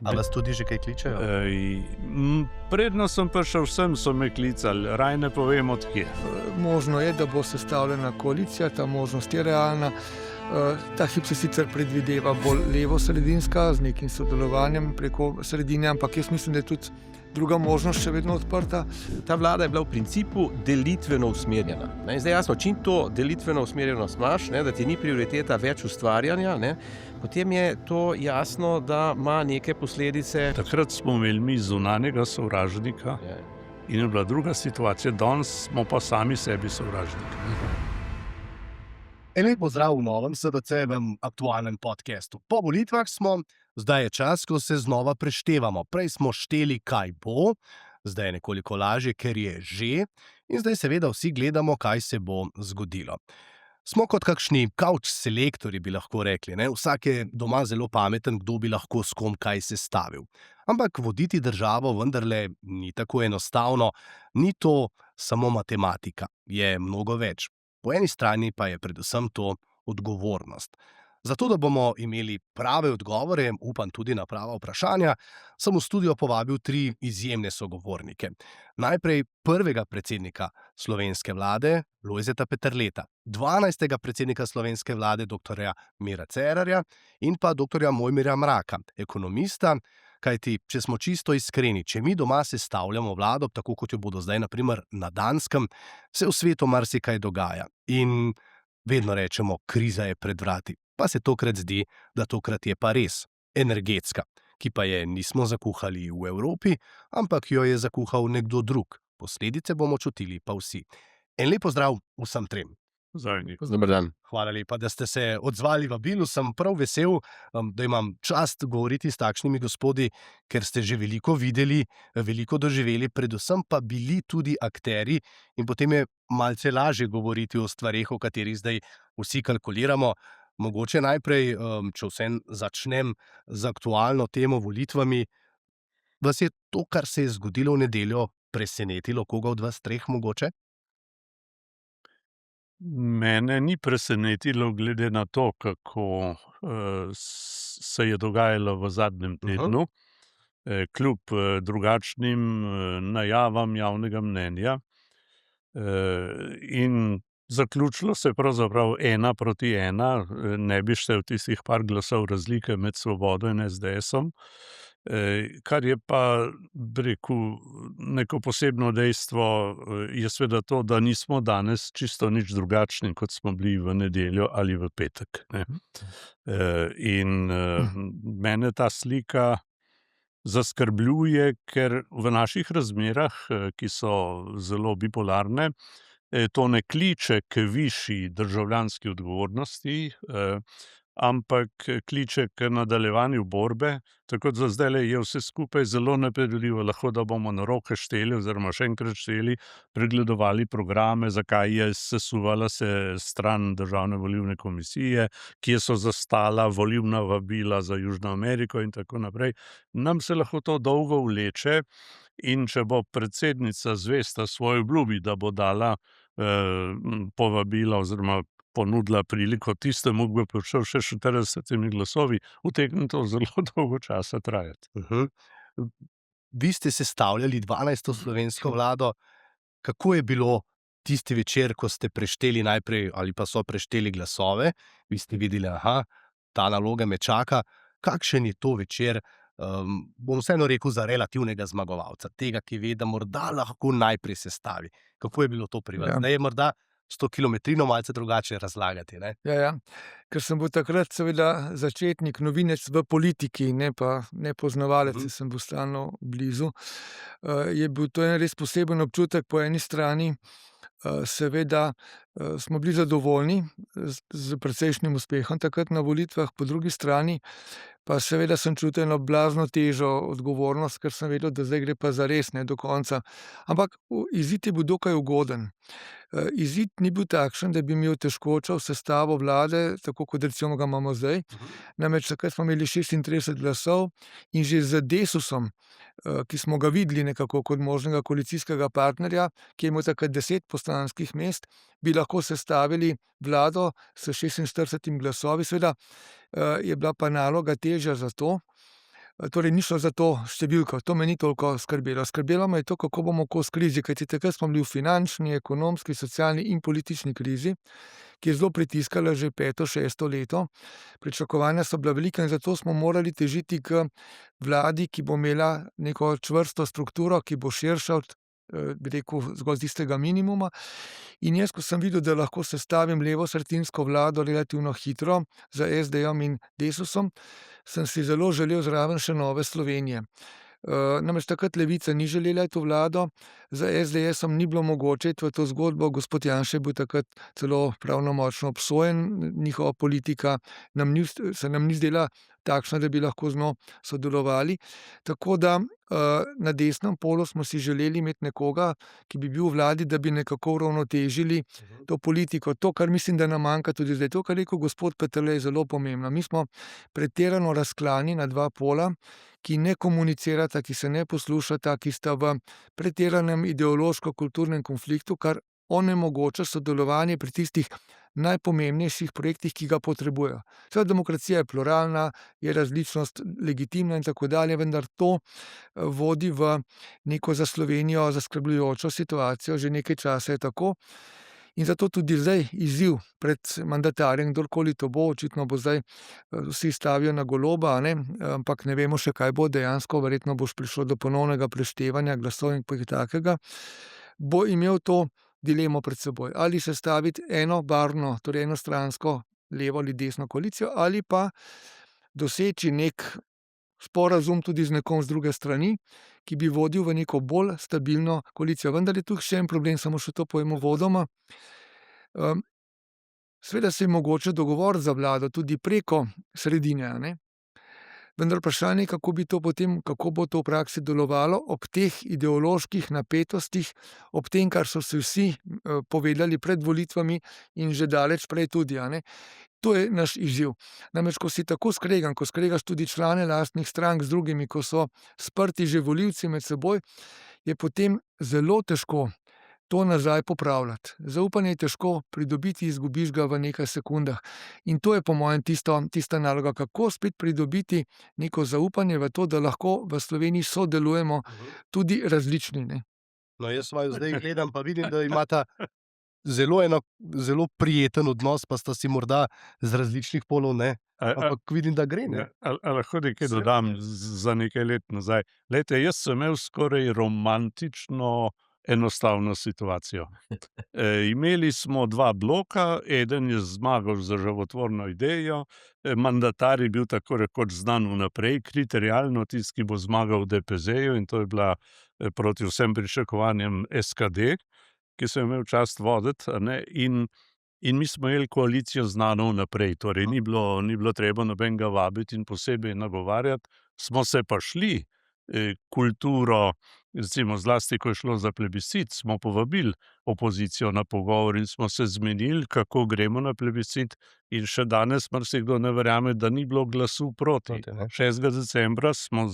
A vas tudi že kaj kličejo? Predno sem prišel sem, so me klicali, raj ne povem od kje. Možno je, da bo sestavljena koalicija, ta možnost je realna. Ta hip se sicer predvideva bolj levo-sredinska, z nekim sodelovanjem preko sredine, ampak jaz mislim, da je tudi druga možnost še vedno odprta. Ta vlada je bila v principu delitveno usmerjena. Ne? Zdaj jasno, čim to delitveno usmerjenost imaš, da ti ni prioriteta več ustvarjanja, potem je to jasno, da ima neke posledice. Takrat smo imeli mi zunanjega sovražnika in je bila druga situacija, danes smo pa sami sebi sovražniki. En lep pozdrav v novem SDC-evem aktualnem podcastu. Po volitvah smo, zdaj je čas, ko se znova preštevamo. Prej smo šteli, kaj bo, zdaj je nekoliko lažje, ker je že, in zdaj seveda vsi gledamo, kaj se bo zgodilo. Smo kot kakšni couch selektorji, bi lahko rekli, ne? Vsak je doma zelo pameten, kdo bi lahko s kom kaj sestavil. Ampak voditi državo vendarle ni tako enostavno, ni to samo matematika, je mnogo več. Po eni strani pa je predvsem to odgovornost. Zato, da bomo imeli prave odgovore, upam tudi na prava vprašanja, sem v studio povabil 3 izjemne sogovornike. Najprej prvega predsednika slovenske vlade, Lojzeta Peterleta, 12. predsednika slovenske vlade, dr. Mira Cerarja, in pa dr. Mojmirja Mraka, ekonomista. Kajti, če smo čisto iskreni, če mi doma sestavljamo vlado, tako kot jo bodo zdaj na primer na Danskem, se v svetu marsikaj dogaja. In vedno rečemo, kriza je pred vrati. Pa se tokrat zdi, da tokrat je pa res energetska, ki pa je nismo zakuhali v Evropi, ampak jo je zakuhal nekdo drug. Posledice bomo čutili pa vsi. En lep pozdrav vsem trem. Dober dan. Hvala lepa, da ste se odzvali vabilu. Sem prav vesel, da imam čast govoriti s takšnimi gospodi, ker ste že veliko videli, veliko doživeli, predvsem pa bili tudi akterji, in potem je malce lažje govoriti o stvareh, o katerih zdaj vsi kalkuliramo. Mogoče najprej, če vsem začnem z aktualno temo volitvami, vas je to, kar se je zgodilo v nedeljo, presenetilo koga od vas treh mogoče? Mene ni presenetilo glede na to, kako se je dogajalo v zadnjem tednu, kljub drugačnim najavam javnega mnenja. In zaključilo se je pravzaprav 1-1, ne bi štel tistih par glasov razlike med Svobodo in SDS-om, kar je pa, bi rekel, neko posebno dejstvo, je seveda to, da nismo danes čisto nič drugačni, kot smo bili v nedeljo ali v petek, ne. In mene ta slika zaskrbljuje, ker v naših razmerah, ki so zelo bipolarne, to ne kliče k višji državljanski odgovornosti, ampak kliče k nadaljevanju borbe. Tako da zdajle je vse skupaj zelo nepredvidljivo, lahko da bomo na roke šteli oziroma še enkrat šteli, pregledovali programe, zakaj je sesuvala se stran Državne volilne komisije, kje so zastala volilna vabila za Južno Ameriko in tako naprej. Nam se lahko to dolgo vleče, in če bo predsednica zvesta svoji obljubi, da bo dala povabila oziroma ponudila priliko tistemu, ki bo prišel še s 40 glasovi, utegne to zelo dolgo časa trajati. Vi ste sestavljali 12. slovensko vlado. Kako je bilo tisti večer, ko ste prešteli najprej ali pa so prešteli glasove? Vi ste videli, ta naloga me čaka. Kakšen je to večer, bom vseeno rekel, za relativnega zmagovalca, tega, ki ve, da morda lahko najprej sestavi? Kako je bilo to pri vas? Da je morda 100 kilometrino malce drugače razlagati, ne? Ja. Ker sem bil takrat seveda začetnik, novinec v politiki, ne pa nepoznavalec, sem bil stalno blizu. Je bil to en res poseben občutek. Po eni strani seveda smo bili zadovoljni z precejšnjim uspehom takrat na volitvah, po drugi strani pa seveda sem čutil eno blazno težo, odgovornost, ker sem vedel, da zdaj gre pa zares, ne, do konca. Ampak izid je bil dokaj ugoden. Izid ni bil takšen, da bi imel težkočo sestavo vlade, tako kot recimo ga imamo zdaj. Namreč takrat smo imeli 36 glasov in že z Desusom, ki smo ga videli nekako kot možnega koalicijskega partnerja, ki je imel takrat 10 poslanskih mest, bi lahko sestavili vlado s 46 glasovi. Seveda je bila pa naloga težja zato, Torej, ni šlo za to številko, to me ni toliko skrbelo. Skrbelo me je to, kako bomo kos krizi, kajti takrat smo bili v finančni, ekonomski, socialni in politični krizi, ki je zelo pritiskala že 5., 6. leto. Pričakovanja so bila velika in zato smo morali težiti k vladi, ki bo imela neko čvrsto strukturo, ki bo širša od, bi rekel, zgolj tistega minimuma. In jaz, ko sem videl, da lahko sestavim levosredinsko vlado relativno hitro z SD-jem in Desusom, sem si zelo želel zraven še Nove Slovenije. Namreč takrat Levica ni želela iti v vlado, z SDS-om ni bilo mogoče iti v to zgodbo, gospod Janša je bil takrat celo pravnomočno obsojen, njihova politika se nam ni zdela takšna, da bi lahko z njo sodelovali. Tako da na desnem polu smo si želeli imeti nekoga, ki bi bil v vladi, da bi nekako uravnotežili to politiko. To, kar mislim, da nam manjka tudi zdaj. To, kar je rekel gospod Peterle, je zelo pomembno. Mi smo pretirano razklani na dva pola, ki ne komunicirata, ki se ne poslušata, ki sta v pretiranem ideološko-kulturnem konfliktu, kar onemogoča sodelovanje pri tistih najpomembnejših projektih, ki ga potrebujejo. Seveda demokracija je pluralna, je različnost legitimna in tako dalje, vendar to vodi v neko za Slovenijo zaskrbljujočo situacijo, že nekaj časa je tako. In zato tudi zdaj izziv pred mandatarjem, kdorkoli to bo, očitno bo zdaj vsi stavijo na Goloba, ampak ne vemo še, kaj bo dejansko, verjetno bo prišlo do ponovnega preštevanja glasov in kaj takega, bo imel to dilemo pred seboj. Ali sestaviti enobarvno, torej enostransko levo ali desno koalicijo, ali pa doseči nek sporazum tudi z nekom z druge strani, ki bi vodil v neko bolj stabilno koalicijo. Vendar je tu še en problem, samo še to povem uvodoma. Seveda se je mogoče dogovoriti za vlado tudi preko sredine, a ne? Vendar vprašanje, kako bo to v praksi delovalo ob teh ideoloških napetostih, ob tem, kar so si vsi povedali pred volitvami in že daleč prej tudi, a ne. To je naš izziv. Namreč, ko si tako skregan, ko skregaš tudi člane lastnih strank z drugimi, ko so sprti že volivci med seboj, je potem zelo težko to nazaj popravljati. Zaupanje je težko pridobiti, izgubiš ga v nekaj sekundah. In to je po mojem tista naloga, kako spet pridobiti neko zaupanje v to, da lahko v Sloveniji sodelujemo tudi različni, ne. No, jaz vaju zdaj gledam, pa vidim, da imata zelo prijeten odnos, pa sta si morda z različnih polov, ne? Ampak vidim, da gre, ne? Lahko nekaj dodam za nekaj let nazaj. Glejte, jaz sem imel skoraj romantično enostavno situacijo. Imeli smo dva bloka, eden je zmagal z životvorno idejo, mandatar je bil tako rekoč znan vnaprej, kriterialno tisti, ki bo zmagal v DPZ-ju, in to je bila proti vsem pričakovanjem SKD, ki sem imel čast voditi, a ne, in mi smo imeli koalicijo znano vnaprej, torej ni bilo treba nobenega vabiti in posebej nagovarjati, smo se pa šli kulturo, recimo zlasti, ko je šlo za plebiscit, smo povabili opozicijo na pogovor in smo se zmenili, kako gremo na plebiscit, in še danes marsikdo ne verjame, da ni bilo glasu proti. 6. decembra smo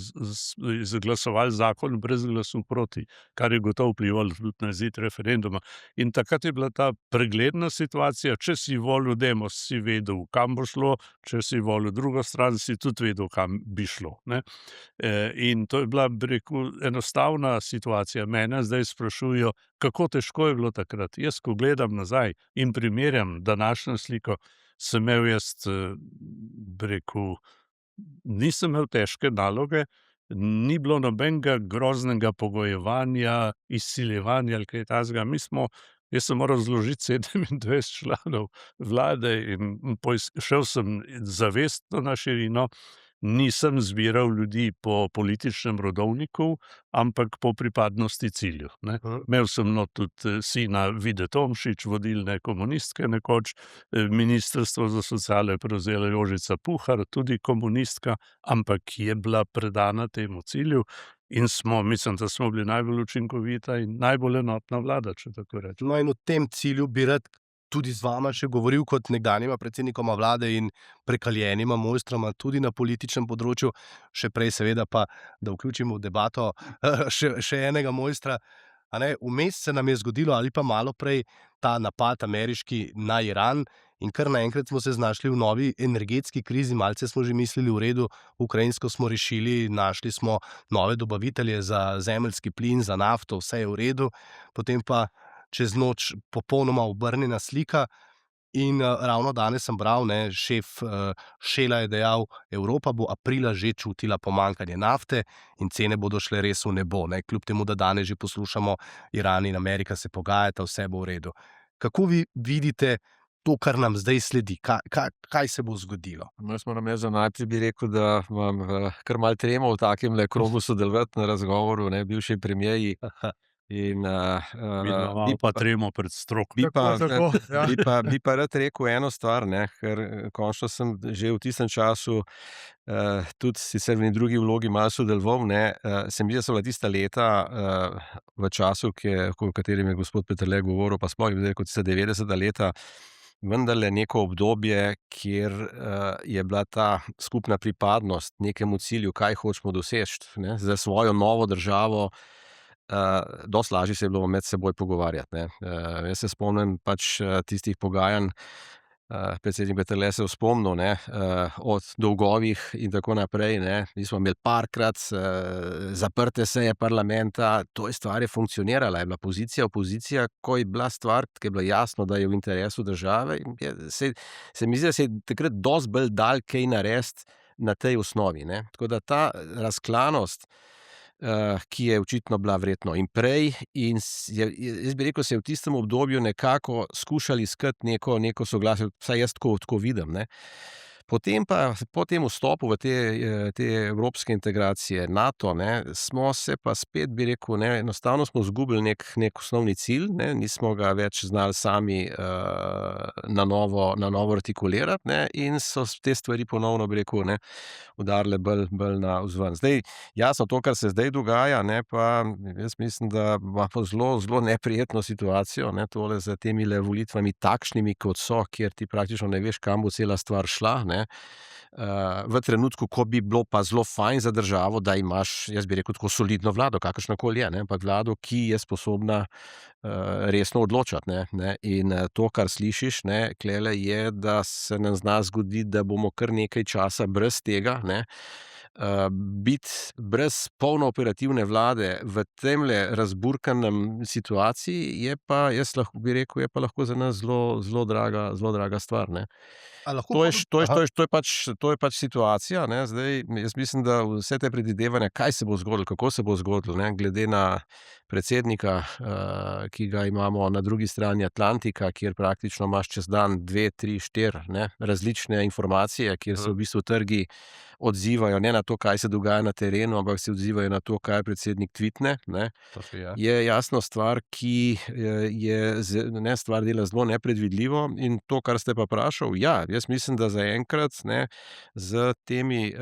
izglasovali zakon brez glasu proti, kar je gotovo vplivalo tudi na izid referenduma. In takrat je bila ta pregledna situacija, če si volil Demos, si vedel, kam bo šlo, če si volil drugo stran, si tudi vedel, kam bi šlo, ne. In to je bila, bi rekel, enostavna situacija. Mene zdaj sprašujejo, kako težko je bilo takrat. Jaz, ko gledam nazaj in primerjam današnjo sliko, sem imel jaz, bi rekel, nisem imel težke naloge, ni bilo nobenega groznega pogojevanja, izsiljevanja ali kaj takega. Jaz sem moral zložiti 27 članov vlade in šel sem zavestno na širino. Nisem zbiral ljudi po političnem rodovniku, ampak po pripadnosti cilju, ne. Imel sem tudi sina Vide Tomšič, vodilne komunistke nekoč, ministrstvo za socialo je prevzela Jožica Puhar, tudi komunistka, ampak je bila predana temu cilju in mislim, da smo bili najbolj učinkovita in najbolj enotna vlada, če tako rečem. No, in o tem cilju bi rad tudi z vama še govoril kot nekdanjima predsednikoma vlade in prekaljenima mojstroma tudi na političnem področju, še prej seveda pa, da vključimo v debato še enega mojstra. Vmes se nam je zgodilo, ali pa malo prej, ta napad ameriški na Iran in kar naenkrat smo se znašli v novi energetski krizi, malce smo že mislili v redu, ukrajinsko smo rešili, našli smo nove dobavitelje za zemeljski plin, za nafto, vse je v redu, potem pa čez noč popolnoma obrnjena slika. In ravno danes sem bral, šef Shella je dejal, Evropa bo aprila že čutila pomanjkanje nafte in cene bodo šle res v nebo. Kljub temu, da danes že poslušamo, Iran in Amerika se pogajata, vse bo v redu. Kako vi vidite to, kar nam zdaj sledi? Kaj se bo zgodilo? Jaz moram najprej bi rekel, da imam kar malo tremo v takem krogu sodelovati na razgovoru, bivši premierji. In Mi pa tremo pred stroko. Bi pa rad rekel eno stvar, ker končno sem že v tistem času tudi sicer v drugi vlogi malo sodeloval. Se mi zdi, da so bila tista leta v času, o katerem je gospod Peterle govoril, pa sploh je kot tista 90. leta, vendarle neko obdobje, kjer je bila ta skupna pripadnost nekemu cilju, kaj hočemo doseči za svojo novo državo. Dosti lažje se je bilo med seboj pogovarjati. Jaz se spomnim tistih pogajanj, predsednik Peterle se je spomnil od dolgovih in tako naprej. Mi smo imeli parkrat zaprte seje parlamenta, to je stvar je funkcionirala, je bila pozicija, opozicija, ko je bila stvar, ki je bilo jasno, da je v interesu države. Se mi zdi, da se je takrat dosti bolj dal kaj narediti na tej osnovi. Tako da ta razklanost, ki je očitno bila verjetno in prej, in jaz bi rekel, se je v tistem obdobju nekako skušali iskati neko soglasje, vsaj jaz tako vidim. Potem pa, po tem vstopu v te evropske integracije, NATO, smo se pa spet, bi rekel, enostavno smo izgubili nek osnovni cilj, nismo ga več znali sami na novo artikulirati, in so te stvari ponovno, bi rekel, udarile bolj na vzven. Zdaj, jasno, to, kar se zdaj dogaja, pa jaz mislim, da imamo zelo neprijetno situacijo, tole z temi volitvami takšnimi, kot so, kjer ti praktično ne veš, kam bo cela stvar šla, v trenutku, ko bi bilo pa zelo fajn za državo, da imaš, jaz bi rekel, tako solidno vlado, kakršnakoli je, ampak vlado, ki je sposobna resno odločati. In to, kar slišiš, klele je, da se nam zna zgoditi, da bomo kar nekaj časa brez tega, biti brez polno operativne vlade v temle razburkanem situaciji, je pa, jaz lahko bi rekel, je pa lahko za nas zelo draga stvar. To je pač situacija. Zdaj, jaz mislim, da vse te predvidevanja, kaj se bo zgodilo, kako se bo zgodilo, glede na predsednika, ki ga imamo na drugi strani Atlantika, kjer praktično imaš čez dan 2, 3, 4 različne informacije, kjer se v bistvu trgi odzivajo ne na to, kaj se dogaja na terenu, ampak se odzivajo na to, kaj predsednik tvitne. Je jasno stvar, ki je stvar dela zelo nepredvidljivo, in to, kar ste pa vprašal, jaz mislim, da zaenkrat z temi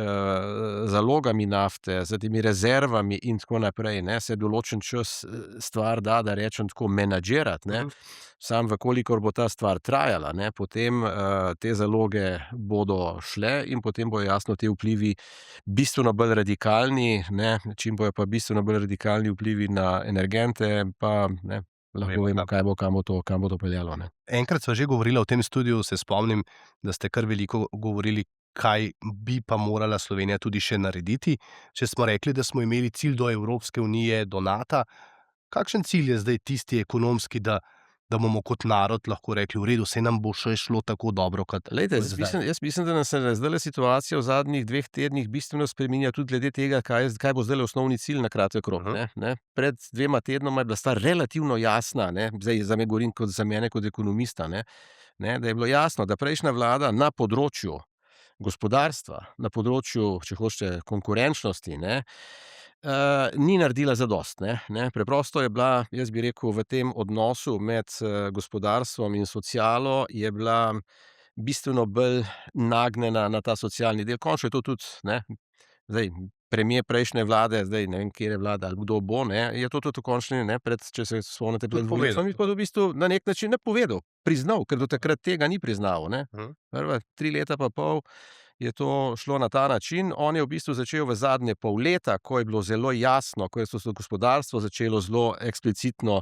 zalogami nafte, z temi rezervami in tako naprej, se določen čas stvar da rečem tako, menadžirati. Sam, vkolikor bo ta stvar trajala, potem te zaloge bodo šle in potem bojo jasno te vplivi bistveno bolj radikalni, čim bojo pa bistveno bolj radikalni vplivi na energente, pa lahko vemo, kam bo to peljalo. Enkrat sva že govorila v tem studiu, se spomnim, da ste kar veliko govorili, kaj bi pa morala Slovenija tudi še narediti. Če smo rekli, da smo imeli cilj do Evropske unije, do NATO, kakšen cilj je zdaj tisti ekonomski, da bomo kot narod lahko rekli, v redu, se nam bo še šlo tako dobro, kot zdaj? Jaz mislim, da nas je zdaj situacija v zadnjih 2 tednih bistveno spreminja tudi glede tega, kaj bo zdaj osnovni cilj na kratek rok. Pred 2 tednoma je bila stvar relativno jasna, zdaj za me govorim kot za mene kot ekonomista, da je bilo jasno, da prejšnja vlada na področju gospodarstva, na področju, če hočete, konkurenčnosti, ni naredila zadosti. Preprosto je bila, jaz bi rekel, v tem odnosu med gospodarstvom in socialo je bila bistveno bolj nagnjena na ta socialni del. Končno je to tudi, zdaj, premier prejšnje vlade, zdaj ne vem, kje je vlada ali kdo bo, je to tudi končni, če se spomnite pred volitvami, pa v bistvu na nek način povedal, priznal, ker do takrat tega ni priznal. Prva 3 leta pa pol je to šlo na ta način. On je v bistvu začel v zadnje pol leta, ko je bilo zelo jasno, ko je gospodarstvo začelo zelo eksplicitno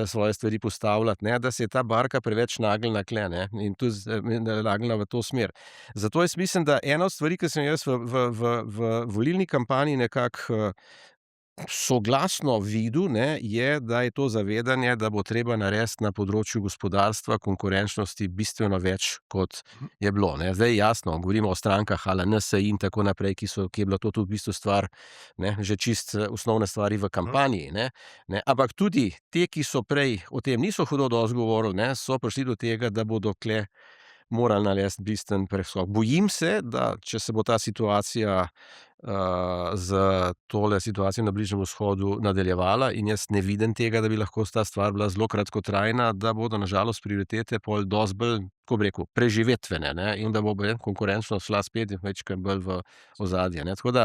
svoje stvari postavljati, ne, da se je ta barka preveč nagnila tule, ne, in tudi nagnila v to smer. Zato jaz mislim, da ena od stvari, ki sem jaz v volilni kampanji nekako soglasno videl, ne, je, da je to zavedanje, da bo treba narediti na področju gospodarstva, konkurenčnosti bistveno več, kot je bilo. Ne. Zdaj jasno, govorimo o strankah ala NSI in tako naprej, ki je bila to tudi v bistvu stvar, ne, že čist osnovne stvari v kampanji. Ne. Ampak tudi te, ki so prej o tem niso hudo dosti govorili, ne, so prišli do tega, da bodo tule morali narediti bistven preskok. Bojim se, da če se bo ta situacija z tole situacijo na Bližnjem vzhodu nadaljevala, in jaz ne vidim tega, da bi lahko ta stvar bila zelo kratkotrajna, da bodo na žalost prioritete pol dosti bolj, kako bi rekel, preživetvene, ne, in da bo konkurenčnost šla spet večkrat bolj v ozadje, ne. Tako da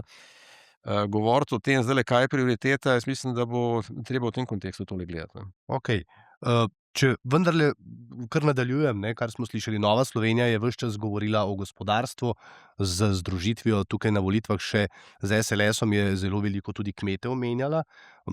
govoriti o tem zdajle, kaj je prioriteta, jaz mislim, da bo treba v tem kontekstu tole gledati, ne. Okej. Če vendarle kar nadaljujem, ne, kar smo slišali, Nova Slovenija je ves čas govorila o gospodarstvu z združitvijo tukaj na volitvah, še z SLS-om je zelo veliko tudi kmete omenjala,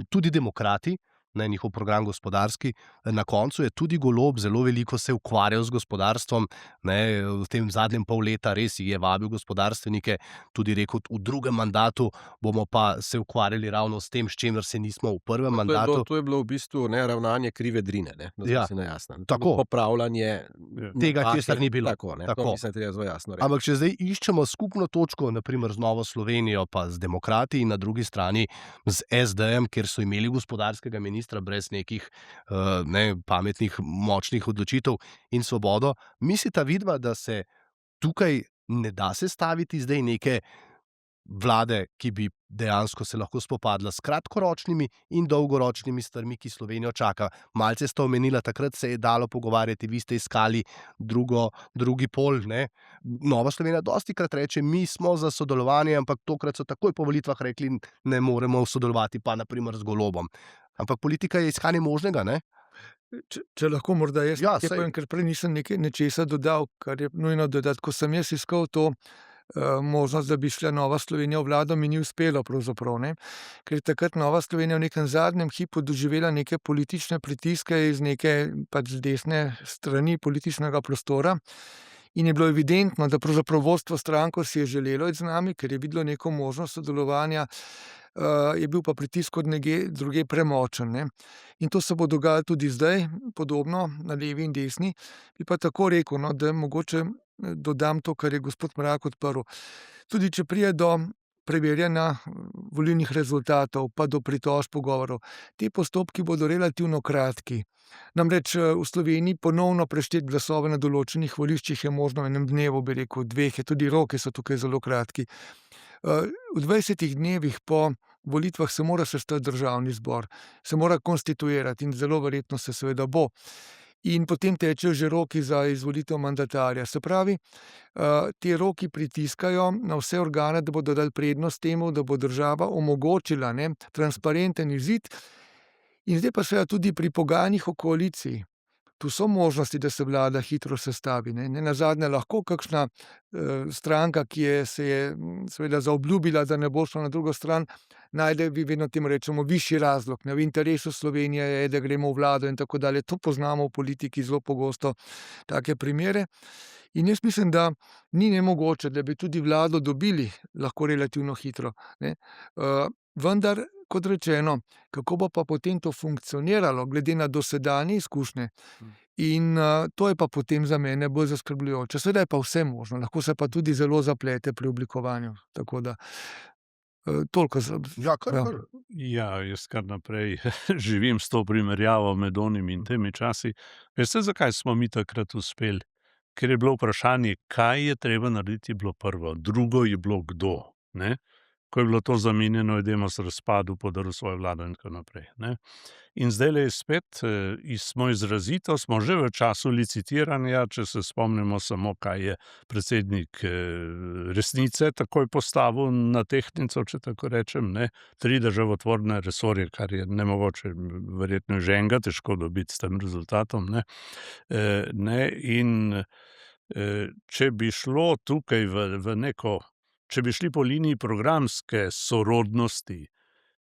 tudi demokrati, ne, njihov program gospodarski. Na koncu je tudi Golob zelo veliko se ukvarjal z gospodarstvom, ne, v tem zadnjem pol leta res je vabil gospodarstvenike, tudi rekel, v drugem mandatu bomo pa se ukvarjali ravno s tem, s čimer se nismo v prvem mandatu. To je bilo v bistvu ravnanje krive drine, ne, da Ja, smo si na jasnem. tako. Popravljanje Tega, napake, česar ni bilo. Tako, ne, Tako. to mislim, da je treba zelo jasno reči. Ampak če zdaj iščemo skupno točko, naprimer z Novo Slovenijo, pa z demokrati in na drugi strani z SD-jem, kjer so imeli gospodarskega ministra brez nekih pametnih, močnih odločitev in Svobodo, mislita vidva, da se tukaj ne da sestaviti zdaj neke vlade, ki bi dejansko se lahko spopadla s kratkoročnimi in dolgoročnimi stvarmi, ki Slovenijo čaka. Malce sta omenila, takrat se je dalo pogovarjati, vi ste iskali drugi pol, ne. Nova Slovenija dostikrat reče, mi smo za sodelovanje, ampak tokrat so takoj po volitvah rekli, ne moremo sodelovati pa naprimer z Golobom. Ampak politika je iskanje možnega, ne? Če lahko morda jaz Ja, nekaj saj. povem, ker prej nisem nečesa dodal, kar je nujno dodati. Ko sem jaz iskal to možnost, da bi šla Nova Slovenija v vlado, mi ni uspelo pravzaprav, ne. Ker je takrat Nova Slovenija v nekem zadnjem hipu doživela neke politične pritiske iz neke pač desne strani političnega prostora in je bilo evidentno, da pravzaprav vodstvo stranko si je želelo iti z nami, ker je videlo neko možnost sodelovanja, je bil pa pritisk od nekje drugje premočen, ne. In to se bo dogajalo tudi zdaj, podobno na levi in desni. Bi pa tako rekel, no, da mogoče dodam to, kar je gospod Mrak odprl. Tudi če pride do preverjanja volilnih rezultatov, pa do pritožb, pogovorov, ti postopki bodo relativno kratki. Namreč v Sloveniji ponovno prešteti glasove na določenih voliščih je možno v enem dnevu, bi rekel, dveh, tudi roki so tukaj zelo kratki. V 20 dnevih po volitvah se mora sestati državni zbor, se mora konstituirati in zelo verjetno se seveda bo. In potem tečejo že roki za izvolitev mandatarja. Se pravi, ti roki pritiskajo na vse organe, da bodo dali prednost temu, da bo država omogočila, ne, transparenten izid. In zdaj pa seveda tudi pri pogajanjih o koaliciji. Tu so možnosti, da se vlada hitro sestavi, ne. Nenazadnje lahko kakšna stranka, ki se je seveda zaobljubila, da ne bo šla na drugo stran, najde, mi vedno temu rečemo, višji razlog, ne. V interesu Slovenije je, da gremo v vlado in tako dalje. To poznamo v politiki zelo pogosto, take primere. In jaz mislim, da ni nemogoče, da bi tudi vlado dobili lahko relativno hitro, ne. Vendar, kot rečeno, kako bo pa potem to funkcioniralo, glede na dosedanje izkušnje, in to je pa potem za mene bolj zaskrbljujoče. Seveda je pa vse možno, lahko se pa tudi zelo zaplete pri oblikovanju. Tako da toliko za. Ja, kar. Ja, jaz kar naprej živim s to primerjavo med onimi in temi časi. Veste, zakaj smo mi takrat uspeli? Ker je bilo vprašanje, kaj je treba narediti, bilo prvo. Drugo je bilo kdo, ne? Ko je bilo to zamenjeno, je Demos razpadel, podaril svojo vlado in tako naprej, ne. In zdajle je spet, smo izrazito, smo že v času licitiranja, če se spomnimo samo, kaj je predsednik Resnice takoj postavil na tehtnico, če tako rečem, ne. 3 državotvorne resorje, kar je nemogoče, verjetno že enega težko dobiti s tem rezultatom, ne. In Če bi šlo tukaj v neko, če bi šli po liniji programske sorodnosti,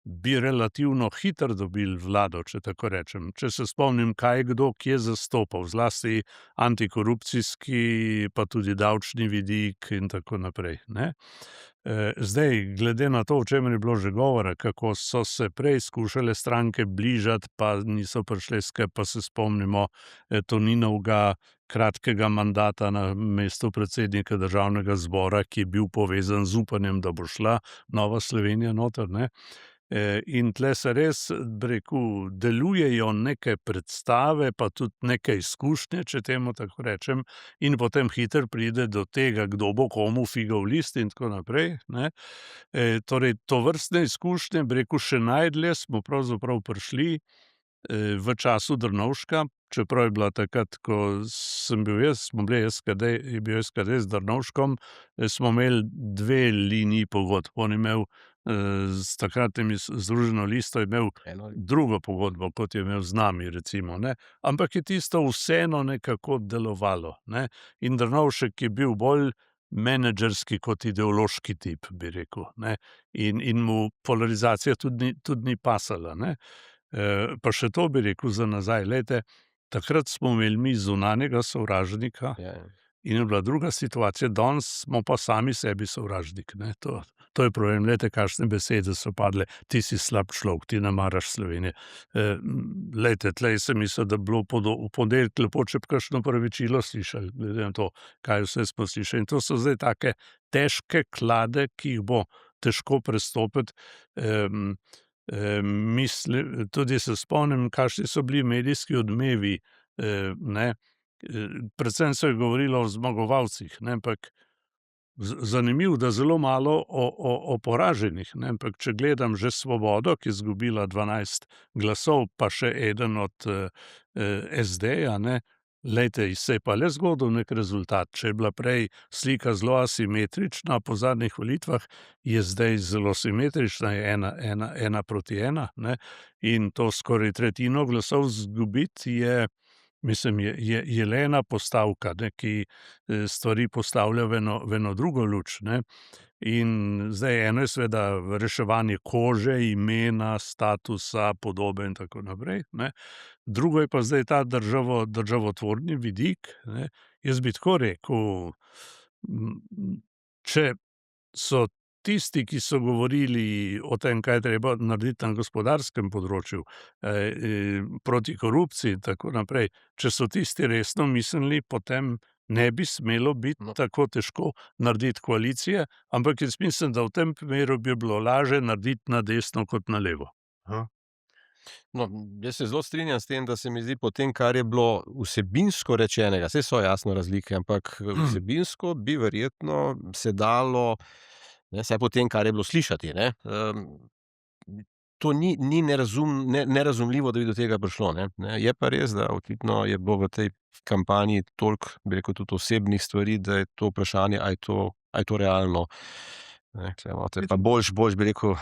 bi relativno hitro dobili vlado, če tako rečem. Če se spomnim, kaj je kdo kje zastopal, zlasti antikorupcijski, pa tudi davčni vidik in tako naprej, ne. Zdaj, glede na to, o čemer je bilo že govora, kako so se prej skušale stranke bližati, pa niso prišle skupaj, pa se spomnimo Toninovega kratkega mandata na mestu predsednika Državnega zbora, ki je bil povezan z upanjem, da bo šla Nova Slovenija noter, ne. In tle se res, bi rekel, delujejo neke predstave, pa tudi neke izkušnje, če temu tako rečem, in potem hitro pride do tega, kdo bo komu figal list in tako naprej, ne. Torej, tovrstne izkušnje, bi rekel, še najdlje smo pravzaprav prišli v času Drnovška, čeprav je bila takrat, ko sem bil jaz, je bil SKD z Drnovškom, smo imeli 2 liniji pogodb. On je imel s takratnim Združeno listo je imel drugo pogodbo, kot je imel z nami, recimo, ne. Ampak je tisto vseeno nekako delovalo, ne. In Drnovšek je bil bolj menedžerski kot ideološki tip, bi rekel, ne. In mu polarizacija tudi ni pasala, ne. Pa še to bi rekel za nazaj, glejte, takrat smo imeli mi zunanjega sovražnika in je bila druga situacija, danes smo pa sami sebi sovražnik, ne. To je problem, glejte, kakšne besede so padle, ti si slab človek, ti ne maraš Slovenije. Glejte, tlej sem mislil, da bi bilo v ponedeljek lepo, če bi kakšno opravičilo slišali, glede na to, kaj vse smo slišali. In to so zdaj take težke klade, ki jih bo težko prestopiti. Tudi se spomnim, kakšni so bili medijski odmevi, ne. Predvsem se je govorilo o zmagovalcih, ne, ampak zanimivo, da zelo malo o poraženih, ne, ampak če gledam že Svobodo, ki je izgubila 12 glasov, pa še eden od SD-ja, ne, glejte, se je pa le zgodil nek rezultat. Če je bila prej slika zelo asimetrična po zadnjih volitvah, je zdaj zelo simetrična, je 1:1, ne, in to skoraj tretjino glasov izgubiti je, mislim, je le ena postavka, ne, ki stvari postavlja v eno drugo luč, ne. In zdaj eno je seveda reševanje kože, imena, statusa, podobe in tako naprej, ne. Drugo je pa zdaj ta državotvorni vidik, ne. Jaz bi tako rekel, če so tisti, ki so govorili o tem, kaj je treba narediti na gospodarskem področju, proti korupciji in tako naprej, če so tisti resno mislili, potem ne bi smelo biti tako težko narediti koalicije, ampak jaz mislim, da v tem primeru bi bilo lažje narediti na desno kot na levo. No, jaz se zelo strinjam s tem, da se mi zdi po tem, kar je bilo vsebinsko rečenega, saj so jasno razlike, ampak vsebinsko bi verjetno se dalo, ne, saj po tem, kar je bilo slišati, ne, to ni nerazumljivo, da bi do tega prišlo, ne. Je pa res, da očitno je bilo v tej kampanji toliko, bi rekel, tudi osebnih stvari, da je to vprašanje, a je to realno. Ne, tule imate pa boljše, bi rekel,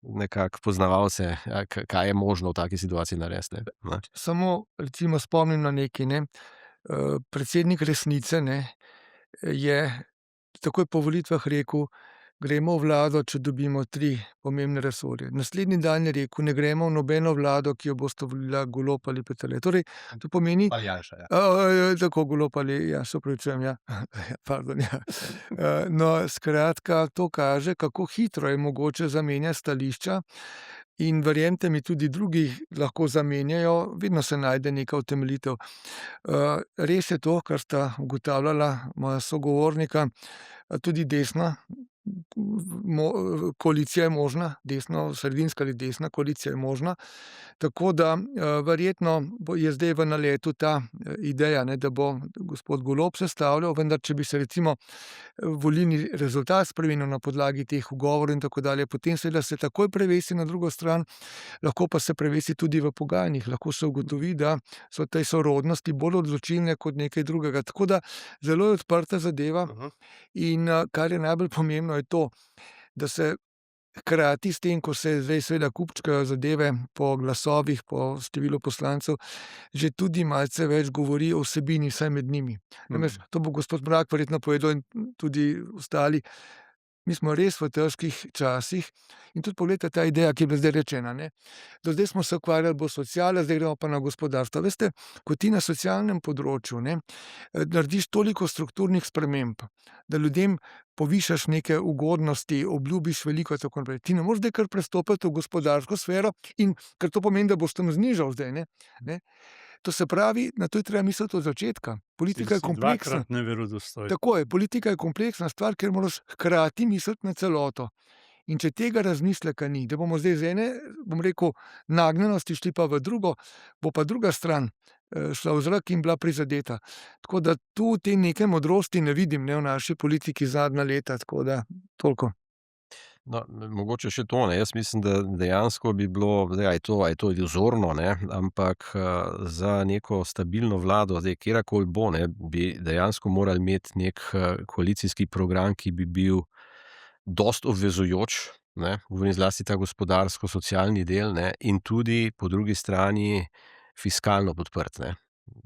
nekako poznavalce, kaj je možno v taki situaciji narediti, ne. Samo recimo spomnim na nekaj, ne. Predsednik Resnice, ne, je takoj po volitvah rekel: "Gremo v vlado, če dobimo 3 pomembne resorje." Naslednji dan je rekel: "Ne gremo v nobeno vlado, ki jo bosta volila Golob ali Peterle." Torej, to pomeni, Ali Janša, ja. tako Golob ali, ja, se opravičujem, ja. Pardon, ja. No, skratka, to kaže, kako hitro je mogoče zamenjati stališča, in verjemite mi, tudi drugi lahko zamenjajo, vedno se najde neka utemeljitev. Res je to, kar sta ugotavljala moja sogovornika, tudi desna koalicija je možna, desnosredinska ali desna koalicija je možna, tako da verjetno je zdaj v naletu ta ideja, ne, da bo gospod Golob sestavljal, vendar če bi se recimo volilni rezultat spremenil na podlagi teh ugovorov in tako dalje, potem seveda se takoj prevesi na drugo stran, lahko pa se prevesi tudi v pogajanjih, lahko se ugotovi, da so te sorodnosti bolj odločilne kot nekaj drugega. Tako da zelo je odprta zadeva in kar je najbolj pomembno, je to, da se hkrati s tem, ko se zdaj seveda kupčkajo zadeve po glasovih, po številu poslancev, že tudi malce več govori o vsebini, vsaj med njimi. Namreč, to bo gospod Mrak verjetno povedal in tudi ostali. Mi smo res v težkih časih in tudi poglejte ta ideja, ki je bila zdaj rečena, ne. Do zdaj smo se ukvarjali bolj s socialo, zdaj gremo pa na gospodarstvo. Veste, ko ti na socialnem področju, ne, narediš toliko strukturnih sprememb, da ljudem povišaš neke ugodnosti, obljubiš veliko in tako naprej. Ti ne moreš zdaj kar prestopiti v gospodarsko sfero in ker to pomeni, da boš tam znižal zdaj, ne. To se pravi, na to je treba misliti od začetka. Politika je kompleksna. Dvakrat neverodostojen. Tako je, politika je kompleksna stvar, ker moraš hkrati misliti na celoto. In če tega razmisleka ni, da bomo zdaj z ene, bom rekel, nagnjenosti šli pa v drugo, bo pa druga stran šla v zrak in bila prizadeta. Tako da tu te neke modrosti ne vidim, ne, v naši politiki zadnja leta, tako da toliko. No, mogoče še to, ne. Jaz mislim, da dejansko bi bilo, zdaj, a je to iluzorno, ne, ampak za neko stabilno vlado, zdaj katerakoli bo, ne, bi dejansko morali imeti nek koalicijski program, ki bi bil dosti obvezujoč, ne, govorim zlasti ta gospodarsko-socialni del, ne, in tudi po drugi strani fiskalno podprt, ne.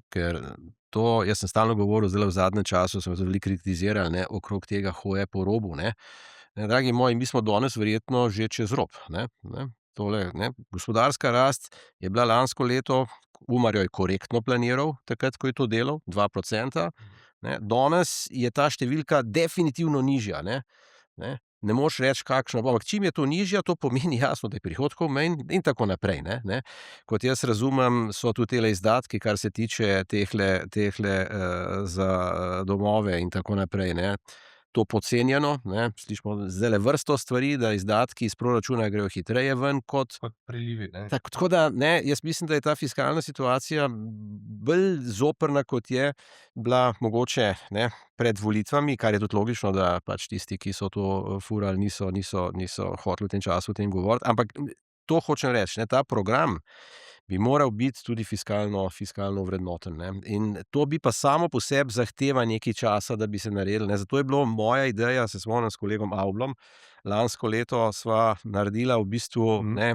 Ker to, jaz sem stalno govoril, zdajle v zadnjem času smo veliko kritizirali, ne, okrog tega hoje po robu, ne. Ne, dragi moji, mi smo danes verjetno že čez rob, ne. Tole, ne, gospodarska rast je bila lansko leto, Umar jo je korektno planiral, takrat, ko je to delal, 2%, ne. Danes je ta številka definitivno nižja, ne. Ne moreš reči, kakšna bo, ampak čim je to nižja, to pomeni jasno, da je prihodkov manj in tako naprej, ne. Kot jaz razumem, so tudi tele izdatki, kar se tiče tehle za domove in tako naprej, ne, to podcenjeno, ne. Slišimo zdajle vrsto stvari, da izdatki iz proračuna grejo hitreje ven kot prilivi, ne. tako da, ne, jaz mislim, da je ta fiskalna situacija bolj zoprna, kot je bila mogoče, ne, pred volitvami, kar je tudi logično, da pač tisti, ki so to furali, niso hoteli v tem času o tem govoriti, ampak to hočem reči, ne, ta program bi moral biti tudi fiskalno ovrednoten, ne. In to bi pa samo po sebi zahteva nekaj časa, da bi se naredilo, ne. Zato je bilo moja ideja, se spomnim s kolegom Avblom, lansko leto sva naredila v bistvu, ne,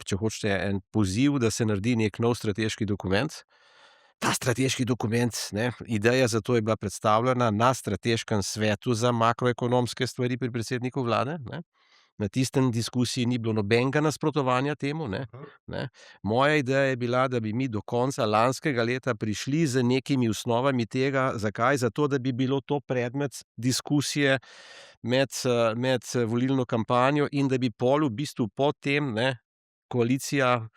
če hočete, en poziv, da se naredi nek nov strateški dokument. Ta strateški dokument, ne, ideja za to je bila predstavljena na strateškem svetu za makroekonomske stvari pri predsedniku vlade, ne. Na tistem diskusiji ni bilo nobenega nasprotovanja temu, ne. Moja ideja je bila, da bi mi do konca lanskega leta prišli z nekimi osnovami tega. Zakaj? Zato, da bi bilo to predmet diskusije med volilno kampanjo in da bi pol v bistvu po tem, ne, koalicija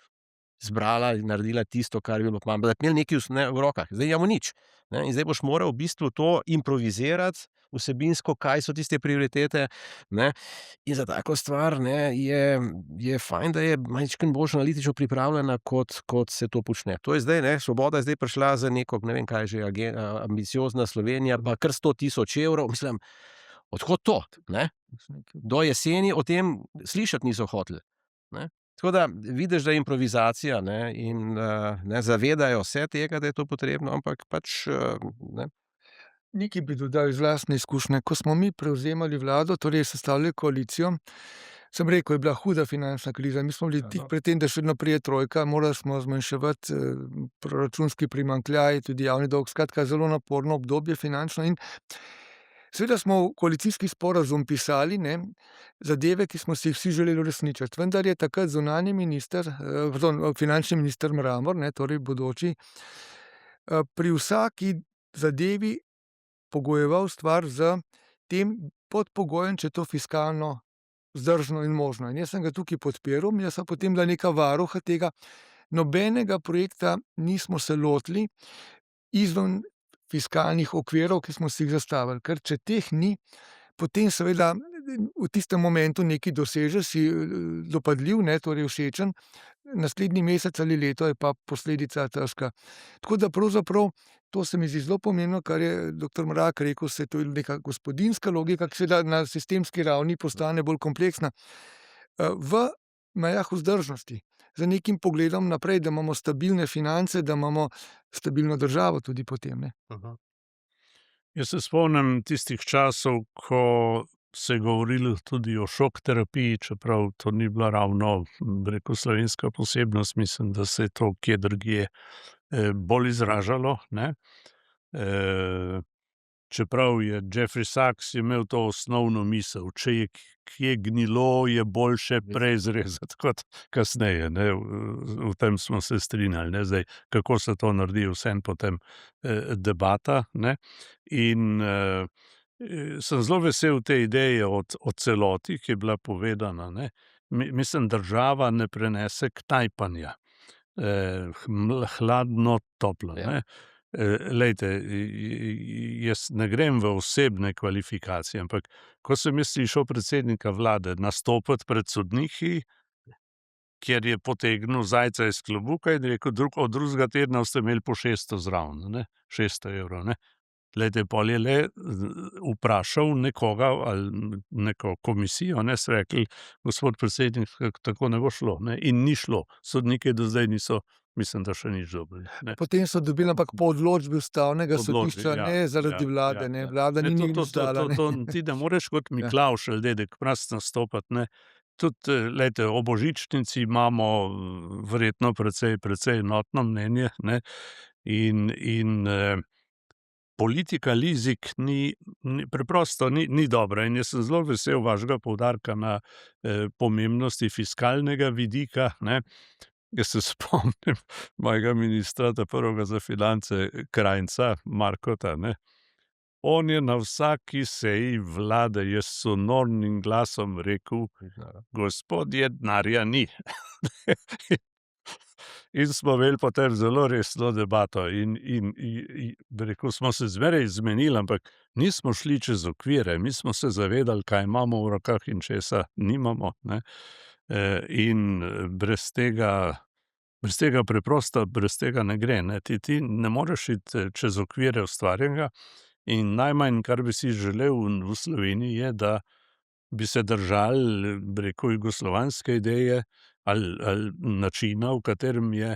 zbrala in naredila tisto, kar bi bilo pomembno, da bi imeli nekaj v rokah. Zdaj nimamo nič, ne, in zdaj boš moral v bistvu to improvizirati vsebinsko, kaj so tiste prioritete, ne, in za tako stvar, ne, je fajn, da je majčkeno bolj analitično pripravljena, kot se to počne. To je zdaj, ne, Svoboda je zdaj prišla za neko, ne vem, kaj že, ambiciozna Slovenija, pa kar 100.000 evrov, mislim, od kod to, ne? Do jeseni o tem slišati niso hoteli, ne. Tako da vidiš, da je improvizacija, ne, in ne zavedajo se tega, da je to potrebno, ampak pač, ne. Nekaj bi dodal iz lastne izkušnje. Ko smo mi prevzemali vlado, torej sestavljali koalicijo, sem rekel, je bila huda finančna kriza. Mi smo bili tik pred tem, da še vedno pride trojka, morali smo zmanjševati proračunski primanjkljaj, tudi javni dolg. Skratka, zelo naporno obdobje finančno in seveda smo v koalicijski sporazum pisali, ne, zadeve, ki smo si jih vsi želeli uresničiti. Vendar je takrat zunanji minister, finančni minister Mramor, ne, torej bodoči, pri vsaki zadevi pogojeval stvar z tem pod pogojem, če je to fiskalno vzdržno in možno. In jaz sem ga tukaj podpiral, jaz sem potem bila neka varuha tega. Nobenega projekta nismo se lotili izven fiskalnih okvirov, ki smo si jih zastavili. Ker če teh ni, potem seveda v tistem momentu nekaj dosežeš, si dopadljiv, ne, torej všečen, naslednji mesec ali leto je pa posledica težka. Tako da pravzaprav to se mi zdi zelo pomembno, kar je doktor Mrak rekel, se to je neka gospodinjska logika, ki seveda na sistemski ravni postane bolj kompleksna. V mejah vzdržnosti, z nekim pogledom naprej, da imamo stabilne finance, da imamo stabilno državo tudi potem, ne. Jaz se spomnim tistih časov, ko se je govorilo tudi o šok terapiji, čeprav to ni bila ravno, slovenska posebnost, mislim, da se je to kje drugje bolj izražalo, ne. Čeprav je Jeffrey Sachs imel to osnovno misel, če je kje gnilo, je boljše prej zrezati kot kasneje, ne. V tem smo se strinjali, ne. Zdaj, kako se to naredi, vseeno potem debata, ne. In sem zelo vesel te ideje o celoti, ki je bila povedana, ne. Mislim, država ne prenese ktajpanja, hladno, toplo, ne. Glejte, jaz ne grem v osebne kvalifikacije, ampak ko sem jaz slišal predsednika vlade nastopati pred sodniki, kjer je potegnil zajca iz klobuka in rekel, od drugega tedna boste imeli po 600 zraven, ne, 600 evrov, ne. Glejte, pol je le vprašal nekoga ali neko komisijo, ne, so rekli, gospod predsednik, tako ne bo šlo, ne, in ni šlo. Sodniki do zdaj niso, mislim, da še nič dobili, ne. Potem so dobili, ampak po odločbi ustavnega Odločbi, sodišča, ja, ne zaradi vlade, ne. Vlada ni nič dala, ne. Ti ne moreš kot Miklavž ali dedek Mraz nastopati, ne. Tudi, glejte, o božičnici imamo verjetno precej enotno mnenje, ne, in politika lizik preprosto ni dobra in jaz sem zelo vesel vašega poudarka na pomembnosti fiskalnega vidika, ne. Jaz se spomnim mojega ministra, prvega za finance, Krajnca, Markota, ne. On je na vsaki seji vlade je s sonornim glasom rekel: "Gospodje, denarja ni." In smo imeli potem zelo resno debato in bi rekel, smo se zmeraj zmenili, ampak nismo šli čez okvire, mi smo se zavedali, kaj imamo v rokah in česa nimamo, ne. In brez tega preprosto, brez tega ne gre, ne. Ti ne moreš iti čez okvire ustvarjenega in najmanj, kar bi si želel v Sloveniji, je, da bi se držali, bi rekel, jugoslovanske ideje ali načina, v katerem je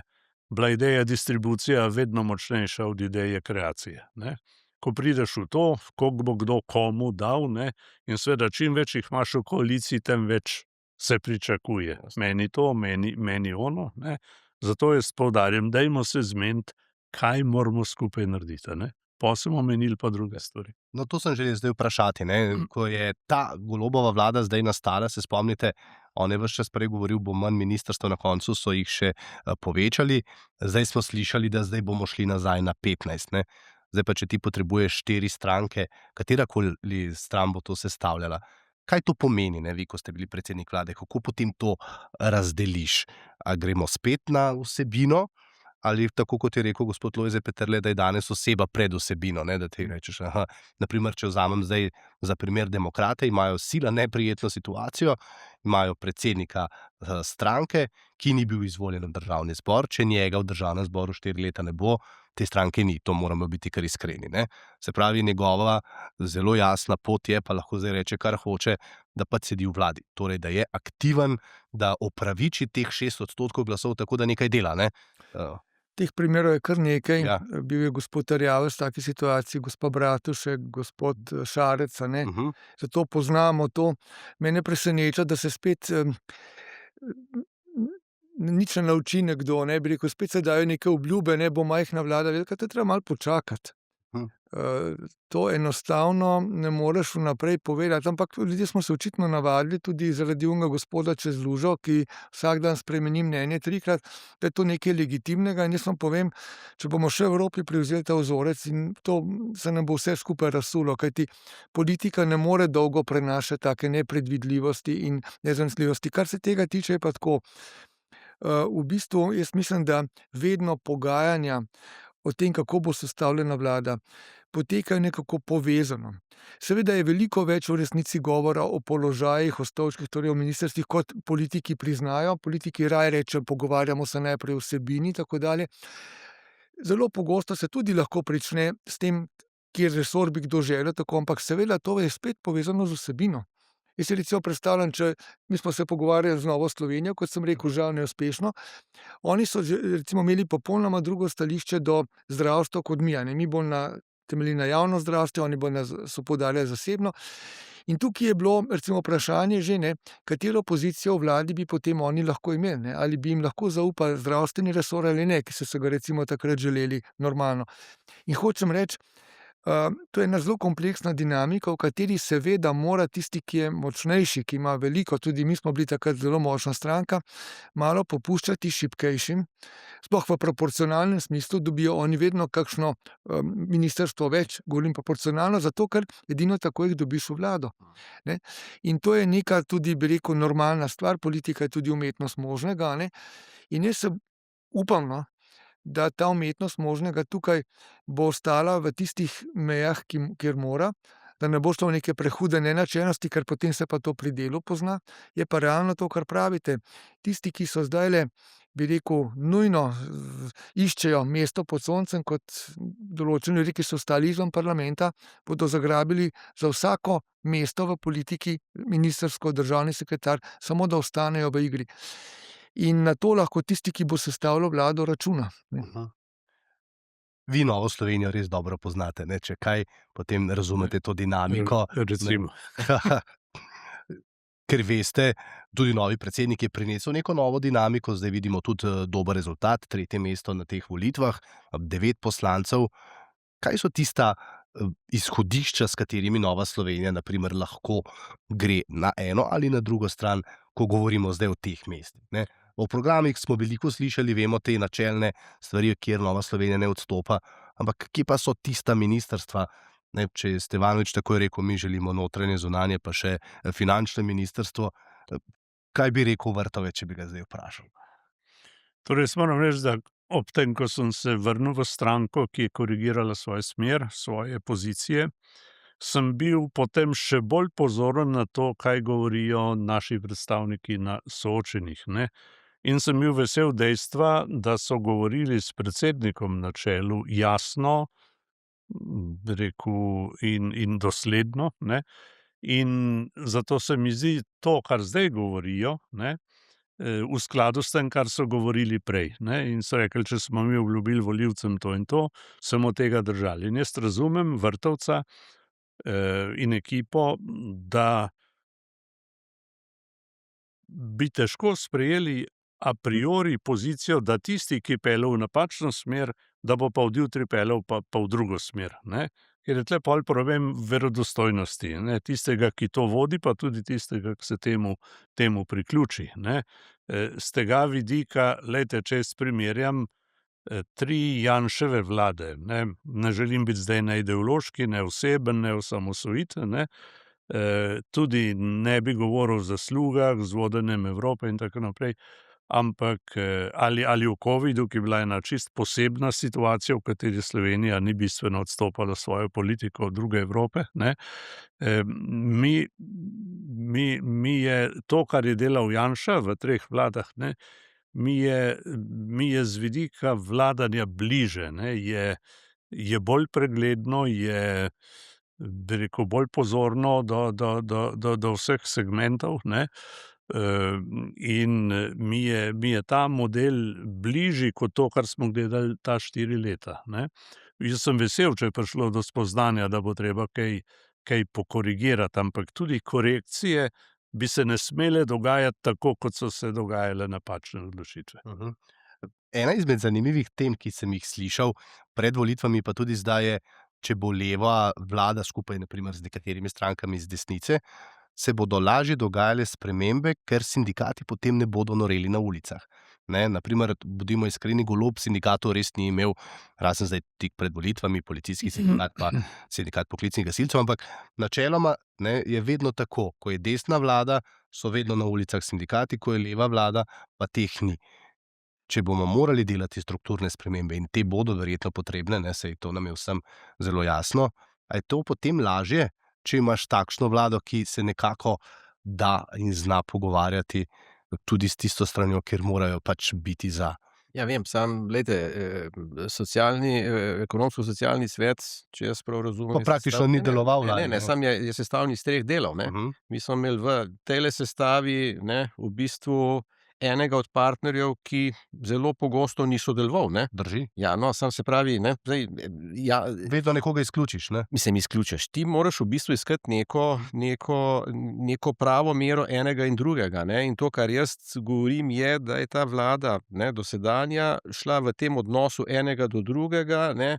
bila ideja distribucija vedno močnejša od ideje kreacije, ne. Ko prideš v to, koliko bo kdo komu dal, ne, in seveda čim več jih imaš v koaliciji, tem več se pričakuje. Meni to, meni ono, ne. Zato jaz poudarjam, dajmo se zmeniti, kaj moramo skupaj narediti, a ne. Pol se bomo menili pa druge stvari. No, to sem želel zdaj vprašati, ne. Ko je ta Golobova vlada zdaj nastala, se spomnite, on je ves čas prej govoril, bo manj ministrstev, na koncu so jih še povečali. Zdaj smo slišali, da zdaj bomo šli nazaj na 15, ne. Zdaj pa, če ti potrebuješ 4 stranke, katerakoli stran bo to sestavljala, kaj to pomeni, ne, vi, ko ste bili predsednik vlade, kako potem to razdeliš? A gremo spet na vsebino? Ali tako, kot je rekel gospod Lojze Peterle, da je danes oseba pred vsebino, ne, da ti rečeš, naprimer, če vzamem zdaj za primer Demokrate, imajo sila neprijetno situacijo, imajo predsednika stranke, ki ni bil izvoljen v državni zbor, če njega v državnem zboru 4 leta ne bo, te stranke ni, to moramo biti kar iskreni, ne. Se pravi, njegova zelo jasna pot je, pa lahko zdaj reče, kar hoče, da pač sedi v vladi, torej, da je aktiven, da opraviči teh 6% glasov, tako da nekaj dela, ne. Teh primerov je kar nekaj. Ja. Bil je gospod Erjavec v taki situaciji, gospa Bratušek, gospod Šarec, a ne. Zato poznamo to. Mene preseneča, da se spet nič ne nauči nekdo, ne, bi rekel, spet se dajo neke obljube, ne, bo majhna vlada, velika, to je treba malo počakati. To enostavno ne moreš vnaprej povedati, ampak ljudje smo se očitno navadili, tudi zaradi onega gospoda čez lužo, ki vsak dan spremeni mnenje 3-krat, da je to nekaj legitimnega, in jaz vam povem, če bomo še v Evropi prevzeli ta vzorec, in to se nam bo vse skupaj razsulo, kajti politika ne more dolgo prenašati take nepredvidljivosti in nezanesljivosti. Kar se tega tiče, je pa tako. V bistvu jaz mislim, da vedno pogajanja o tem, kako bo sestavljena vlada, potekajo nekako povezano. Seveda je veliko več v resnici govora o položajih, o stolčkih, torej o ministrstvih, kot politiki priznajo. Politiki raje rečejo, pogovarjamo se najprej o vsebini, tako dalje. Zelo pogosto se tudi lahko prične s tem, kjer resor bi kdo želel, tako, ampak seveda to je spet povezano z vsebino. Jaz si recimo predstavljam, mi smo se pogovarjali z Novo Slovenijo, kot sem rekel, žal neuspešno. Oni so recimo imeli popolnoma drugo stališče do zdravstva kot mi, a ne. Mi bolj temelji na javno zdravstvo, oni bolj so poudarjali zasebno. In tukaj je bilo recimo vprašanje že, ne, katero pozicijo v vladi bi potem oni lahko imeli, ne, ali bi jim lahko zaupali zdravstveni resor ali ne, ki so se ga recimo takrat želeli normalno. In hočem reči, to je ena zelo kompleksna dinamika, v kateri seveda mora tisti, ki je močnejši, ki ima veliko, tudi mi smo bili takrat zelo močna stranka, malo popuščati šibkejšim, sploh v proporcionalnem smislu, dobijo oni vedno kakšno ministrstvo več, govorim proporcionalno, zato ker edino tako jih dobiš v vlado. Ne? In to je neka tudi, bi rekel, normalna stvar, politika je tudi umetnost možnega. Ne? In jaz se upam, no, da ta umetnost možnega tukaj bo ostala v tistih mejah, kjer mora, da ne bo šlo v neke prehude nenačelnosti, ker potem se pa to pri delu pozna. Je pa realno to, kar pravite. Tisti, ki so zdajle, bi rekel, nujno iščejo mesto pod soncem, kot določeni ljudje, ki so ostali izven parlamenta, bodo zagrabili za vsako mesto v politiki, ministrsko, državni sekretar, samo da ostanejo v igri. In na to lahko tisti, ki bo sestavljal vlado, računa. Ne. Vi Novo Slovenijo res dobro poznate, ne? Če kaj, potem razumete to dinamiko. Recimo. Ker veste, tudi novi predsednik je prinesel neko novo dinamiko, zdaj vidimo tudi dober rezultat, 3. mesto na teh volitvah, 9 poslancev. Kaj so tista izhodišča, s katerimi Nova Slovenija naprimer lahko gre na eno ali na drugo stran, ko govorimo zdaj o teh mestih, ne? O programih smo veliko slišali, vemo te načelne stvari, kjer Nova Slovenija ne odstopa, ampak kje pa so tista ministrstva? Ne, če je Stevanovič takoj rekel, mi želimo notranje, zunanje, pa še finančno ministrstvo. Kaj bi rekel Vrtovec, če bi ga zdaj vprašal? Torej, moram reči, da ob tem, ko sem se vrnil v stranko, ki je korigirala svojo smer, svoje pozicije, sem bil potem še bolj pozoren na to, kaj govorijo naši predstavniki na soočenjih, ne. In sem bil vesel dejstva, da so govorili s predsednikom na čelu jasno, bi rekel, in dosledno, ne. In zato se mi zdi to, kar zdaj govorijo, ne, v skladu s tem, kar so govorili prej, ne. In so rekli, če smo mi obljubili volivcem to in to, se bomo tega držali. In jaz razumem Vrtovca in ekipo, da bi težko sprejeli a priori pozicijo, da tisti, ki pelje v napačno smer, da bo pa odjutri peljal pa v drugo smer, ne. Ker je tle pol problem verodostojnosti, ne, tistega, ki to vodi, pa tudi tistega, ki se temu priključi, ne. S tega vidika, glejte, če jaz primerjam 3 Janševe vlade, ne želim biti zdaj ne ideološki, ne oseben, ne osamosvojiten, ne, tudi ne bi govoril o zaslugah z vodenjem Evrope in tako naprej, ampak ali o covidu, ki je bila ena čisto posebna situacija, v kateri Slovenija ni bistveno odstopala svojo politiko od druge Evrope, ne. Mi je to, kar je delal Janša v 3 vladah, ne, mi je z vidika vladanja bliže, ne, je bolj pregledno, je, bi rekel, bolj pozorno do vseh segmentov, ne. In mi je ta model bližji kot to, kar smo gledali ta 4 leta, ne. Jaz sem vesel, če je prišlo do spoznanja, da bo treba kaj pokorigirati, ampak tudi korekcije bi se ne smele dogajati tako, kot so se dogajale napačne odločitve. Ena izmed zanimivih tem, ki sem jih slišal pred volitvami, pa tudi zdaj, je, če bo leva vlada skupaj naprimer z nekaterimi strankami z desnice, se bodo lažje dogajale spremembe, ker sindikati potem ne bodo noreli na ulicah. Ne, naprimer, bodimo iskreni, Golob sindikatov res ni imel, razen zdaj tik pred volitvami, policijski sindikat pa sindikat poklicnih gasilcev, ampak načeloma, ne, je vedno tako, ko je desna vlada, so vedno na ulicah sindikati, ko je leva vlada, pa teh ni. Če bomo morali delati strukturne spremembe, in te bodo verjetno potrebne, ne, saj to nam je vsem zelo jasno, a je to potem lažje, če imaš takšno vlado, ki se nekako da in zna pogovarjati tudi s tisto stranjo, kjer morajo pač biti za. Ja, vem, glejte, ekonomsko-socialni svet, če jaz prav razumem... Pa praktično ni deloval. Ne, sam je sestavljen iz 3 delov, ne. Mi smo imeli v tejle sestavi, ne, v bistvu enega od partnerjev, ki zelo pogosto ni sodeloval, ne. Drži. Ja, no, samo se pravi, ne, zdaj, ja, Vedno nekoga izključiš, ne? mislim, izključiš. Ti moraš v bistvu iskati neko pravo mero enega in drugega, ne. In to, kar jaz govorim, je, da je ta vlada, ne, dosedanja šla v tem odnosu enega do drugega, ne,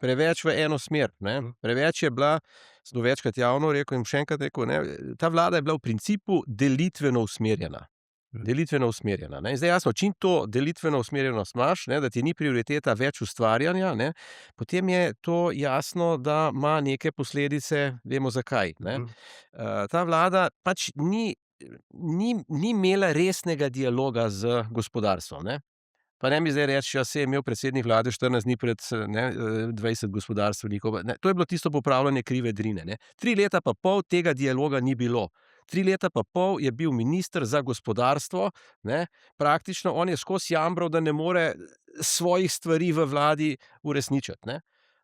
preveč v eno smer, ne. Preveč je bila, sem to večkrat javno rekel in bom še enkrat rekel, ne, ta vlada je bila v principu delitveno usmerjena. Delitveno usmerjena, ne. In zdaj jasno, čim to delitveno usmerjenost imaš, ne, da ti ni prioriteta več ustvarjanja, ne, potem je to jasno, da ima neke posledice, vemo zakaj, ne. Ta vlada pač ni imela resnega dialoga z gospodarstvom, ne. Pa ne mi zdaj reči, ja, saj je imel predsednik vlade 14 dni pred, ne, 20 gospodarstvenikov, ne. To je bilo tisto popravljanje krive drine, ne. 3 leta pa pol tega dialoga ni bilo. 3 leta pa pol je bil minister za gospodarstvo, ne, praktično on je skozi jambral, da ne more svojih stvari v vladi uresničiti, ne.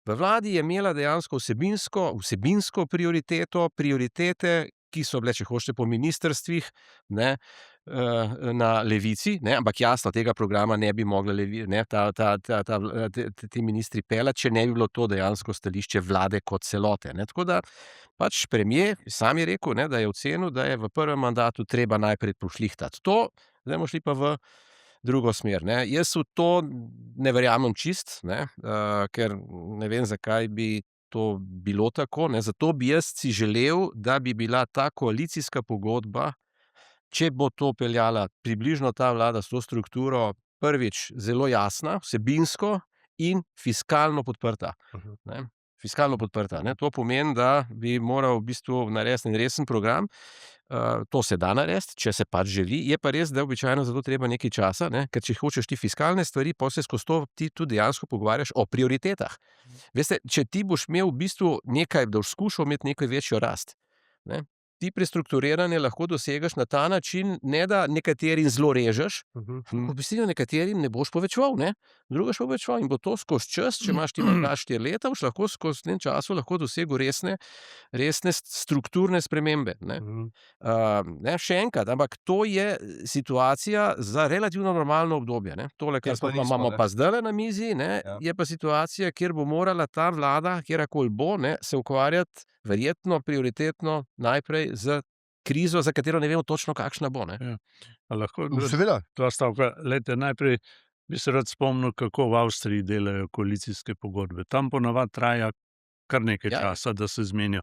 V vladi je imela dejansko vsebinsko prioritete, ki so bile, če hočete, po ministrstvih, ne, na levici, ne, ampak jasno, tega programa ne bi mogla ti ministri peljati, če ne bi bilo to dejansko stališče vlade kot celote, ne. Tako da pač premier sam je rekel, ne, da je ocenil, da je v prvem mandatu treba najprej pošlihtati to, zdaj bomo šli pa v drugo smer, ne. Jaz v to ne verjamem čisto, ne, ker ne vem, zakaj bi to bilo tako, ne. Zato bi jaz si želel, da bi bila ta koalicijska pogodba, če bo to peljala približno ta vlada s to strukturo, prvič zelo jasna, vsebinsko in fiskalno podprta, ne. Fiskalno podprta, ne. To pomeni, da bi moral v bistvu narediti en resen program. To se da narediti, če se pač želi, je pa res, da je običajno za to treba nekaj časa, ne, ker če hočeš ti fiskalne stvari, pol se skozi to ti tudi dejansko pogovarjaš o prioritetah. Veste, če ti boš imel v bistvu nekaj, da boš skušal imeti neko večjo rast, ne, ti prestrukturiranje lahko dosegaš na ta način, ne da nekaterim zelo režeš, v bistvu nekaterim ne boš povečeval, ne, druga boš povečeval in bo to skozi čas, če imaš ti mandat 4 leta, boš lahko skozi tem času lahko dosegel resne strukturne spremembe, ne. Ne, še enkrat, ampak to je situacija za relativno normalno obdobje, ne. Tole, kar Kjer pa nismo, imamo ne. pa zdajle na mizi, ne, Ja. je pa situacija, kjer bo morala ta vlada, katerakoli bo, ne, se ukvarjati verjetno prioritetno najprej s krizo, za katero ne vemo točno, kakšna bo, ne. A lahko Seveda. dva stavka? Glejte, najprej bi se rad spomnil, kako v Avstriji delajo koalicijske pogodbe. Tam ponavadi traja kar nekaj Ja. časa, da se zmenijo,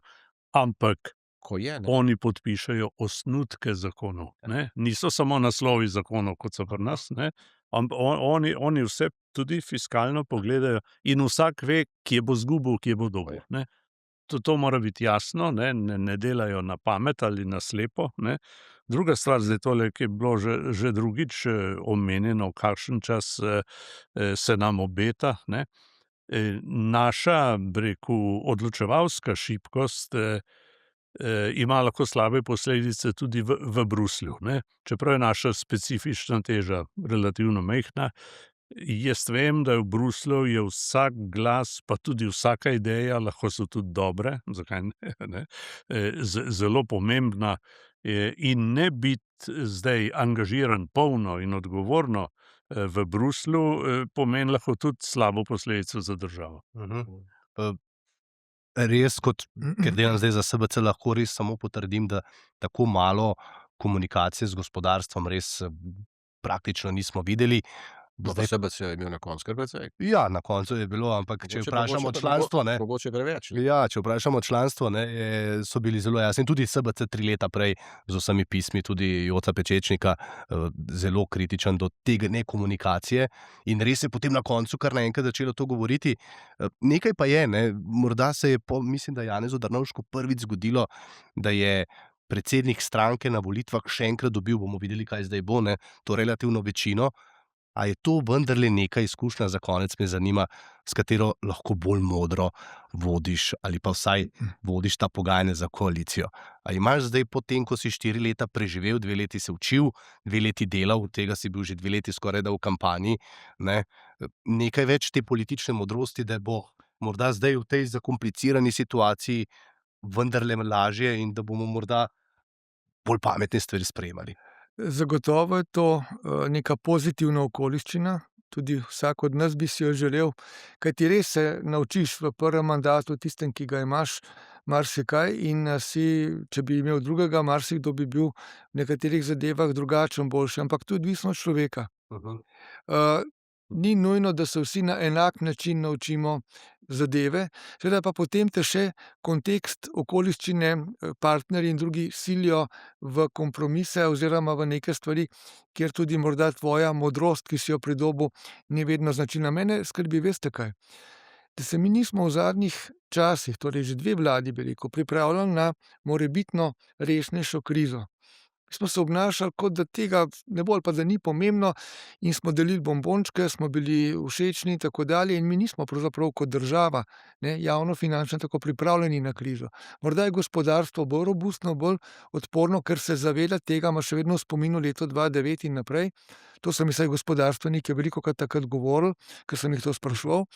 ampak Ko je, ne. oni podpišejo osnutke zakonov, ne. Niso samo naslovi zakonov, kot so pri nas, ne, oni vse tudi fiskalno pogledajo in vsak ve, kje bo izgubil, kje bo dobil, ne. To mora biti jasno, ne delajo na pamet ali na slepo, ne. Druga stvar, zdaj tole, ki je bilo že drugič omenjeno, kakšen čas se nam obeta, ne. Naša, bi rekel, odločevalska šibkost ima lahko slabe posledice tudi v Bruslju, ne. Čeprav je naša specifična teža relativno majhna, jaz vem, da v Bruslju je vsak glas, pa tudi vsaka ideja, lahko so tudi dobre, zakaj ne, zelo pomembna, in ne biti zdaj angažiran polno in odgovorno v Bruslju, pomeni lahko tudi slabo posledico za državo. Res, ker delam zdaj za SBC, lahko res samo potrdim, da tako malo komunikacije z gospodarstvom res praktično nismo videli. Zdaj SBC je imel na koncu kar precej. Ja, na koncu je bilo, ampak če vprašamo članstvo, ne. Mogoče preveč. Ja, če vprašamo članstvo, ne, so bili zelo jasni. Tudi SBC 3 leta prej z vsemi pismi, tudi Joca Pečečnika, zelo kritičen do tega nekomunikacije. In res je potem na koncu kar naenkrat začelo to govoriti. Nekaj pa je, ne, morda se je mislim, da Janezu Drnovšku prvič zgodilo, da je predsednik stranke na volitvah še enkrat dobil, bomo videli, kaj zdaj bo, ne, to relativno večino. A je to vendarle neka izkušnja, za konec me zanima, s katero lahko bolj modro vodiš ali pa vsaj vodiš ta pogajanja za koalicijo? A imaš zdaj potem, ko si 4 leta preživel, 2 leti se učil, 2 leti delal, od tega si bil že 2 leti skorajda v kampanji, ne, nekaj več te politične modrosti, da bo morda zdaj v tej zakomplicirani situaciji vendarle lažje in da bomo morda bolj pametne stvari sprejemali? Zagotovo je to neka pozitivna okoliščina, tudi vsak od nas bi si jo želel, kajti res se naučiš v prvem mandatu, tistem, ki ga imaš, marsikaj in si, če bi imel drugega, marsikdo bi bil v nekaterih zadevah drugačen, boljši, ampak to je odvisno od človeka. Ni nujno, da se vsi na enak način naučimo zadeve, seveda pa potem te še kontekst, okoliščine, partnerji in drugi silijo v kompromise oziroma v neke stvari, kjer tudi morda tvoja modrost, ki si jo pridobil, ni vedno značilna. Mene skrbi, veste kaj? Da se mi nismo v zadnjih časih, torej že 2 vladi, bi rekel, pripravljali na morebitno resnejšo krizo. Mi smo se obnašali, kot da tega ne bo ali pa da ni pomembno, in smo delili bombončke, smo bili všečni in tako dalje, in mi nismo pravzaprav kot država, ne, javnofinančno tako pripravljeni na krizo. Morda je gospodarstvo bolj robustno, bolj odporno, ker se zaveda tega, ima še vedno v spominu leto 2009 in naprej. To so mi vsaj gospodarstveniki velikokrat takrat govorili, ker sem jih to spraševal.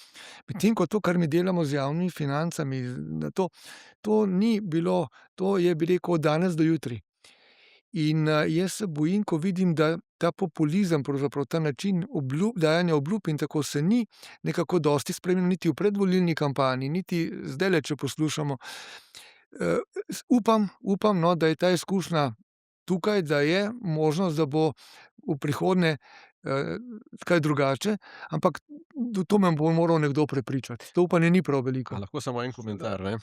Medtem ko to, kar mi delamo z javnimi financami, na to ni bilo, to je, bi rekel, od danes do jutri. In jaz se bojim, ko vidim, da ta populizem, pravzaprav ta način dajanja obljub in tako, se ni nekako dosti spremenil niti v predvolilni kampanji, niti zdajle, če poslušamo. Upam, no, da je ta izkušnja tukaj, da je možnost, da bo v prihodnje kaj drugače, ampak to me bo moral nekdo prepričati. To upanje ni prav veliko. A lahko samo en komentar, ne?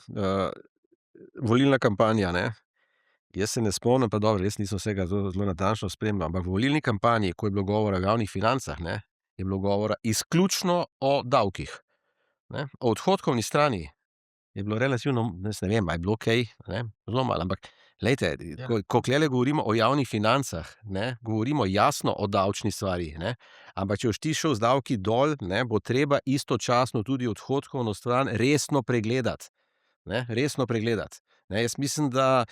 Volilna kampanja, ne? Jaz se ne spomnim, pa dobro, jaz nisem vsega zelo natančno spremljal, ampak v volilni kampanji, ko je bilo govora o javnih financah, ne, je bilo govora izključno o davkih, ne. O odhodkovni strani je bilo relativno, jaz ne vem, a je bilo kaj, ne, zelo malo, ampak glejte, ko tulele govorimo o javnih financah, ne, govorimo jasno o davčni stvari, ne, ampak če boš ti šel z davki dol, ne, bo treba istočasno tudi odhodkovno stran resno pregledati, ne, resno pregledati. Ne, jaz mislim, da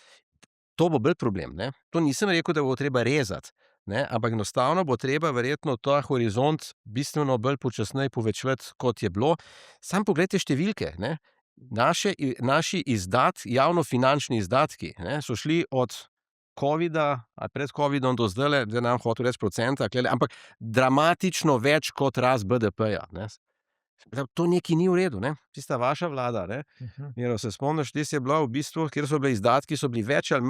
to bo bolj problem, ne. To nisem rekel, da bo treba rezati, ne, ampak enostavno bo treba verjetno ta horizont bistveno bolj počasneje povečevati, kot je bilo. Samo poglejte številke, ne. Naši javnofinančni izdatki, ne, so šli od covida ali pred covidom do zdajle, zdaj ne bom hotel reči procenta, tulele, ampak dramatično več kot rast BDP-ja, ne. To nekaj ni v redu, ne. Tista vaša vlada, ne, Miro, se spomniš, tisto je bila v bistvu, kjer so bili izdatki, so bili več ali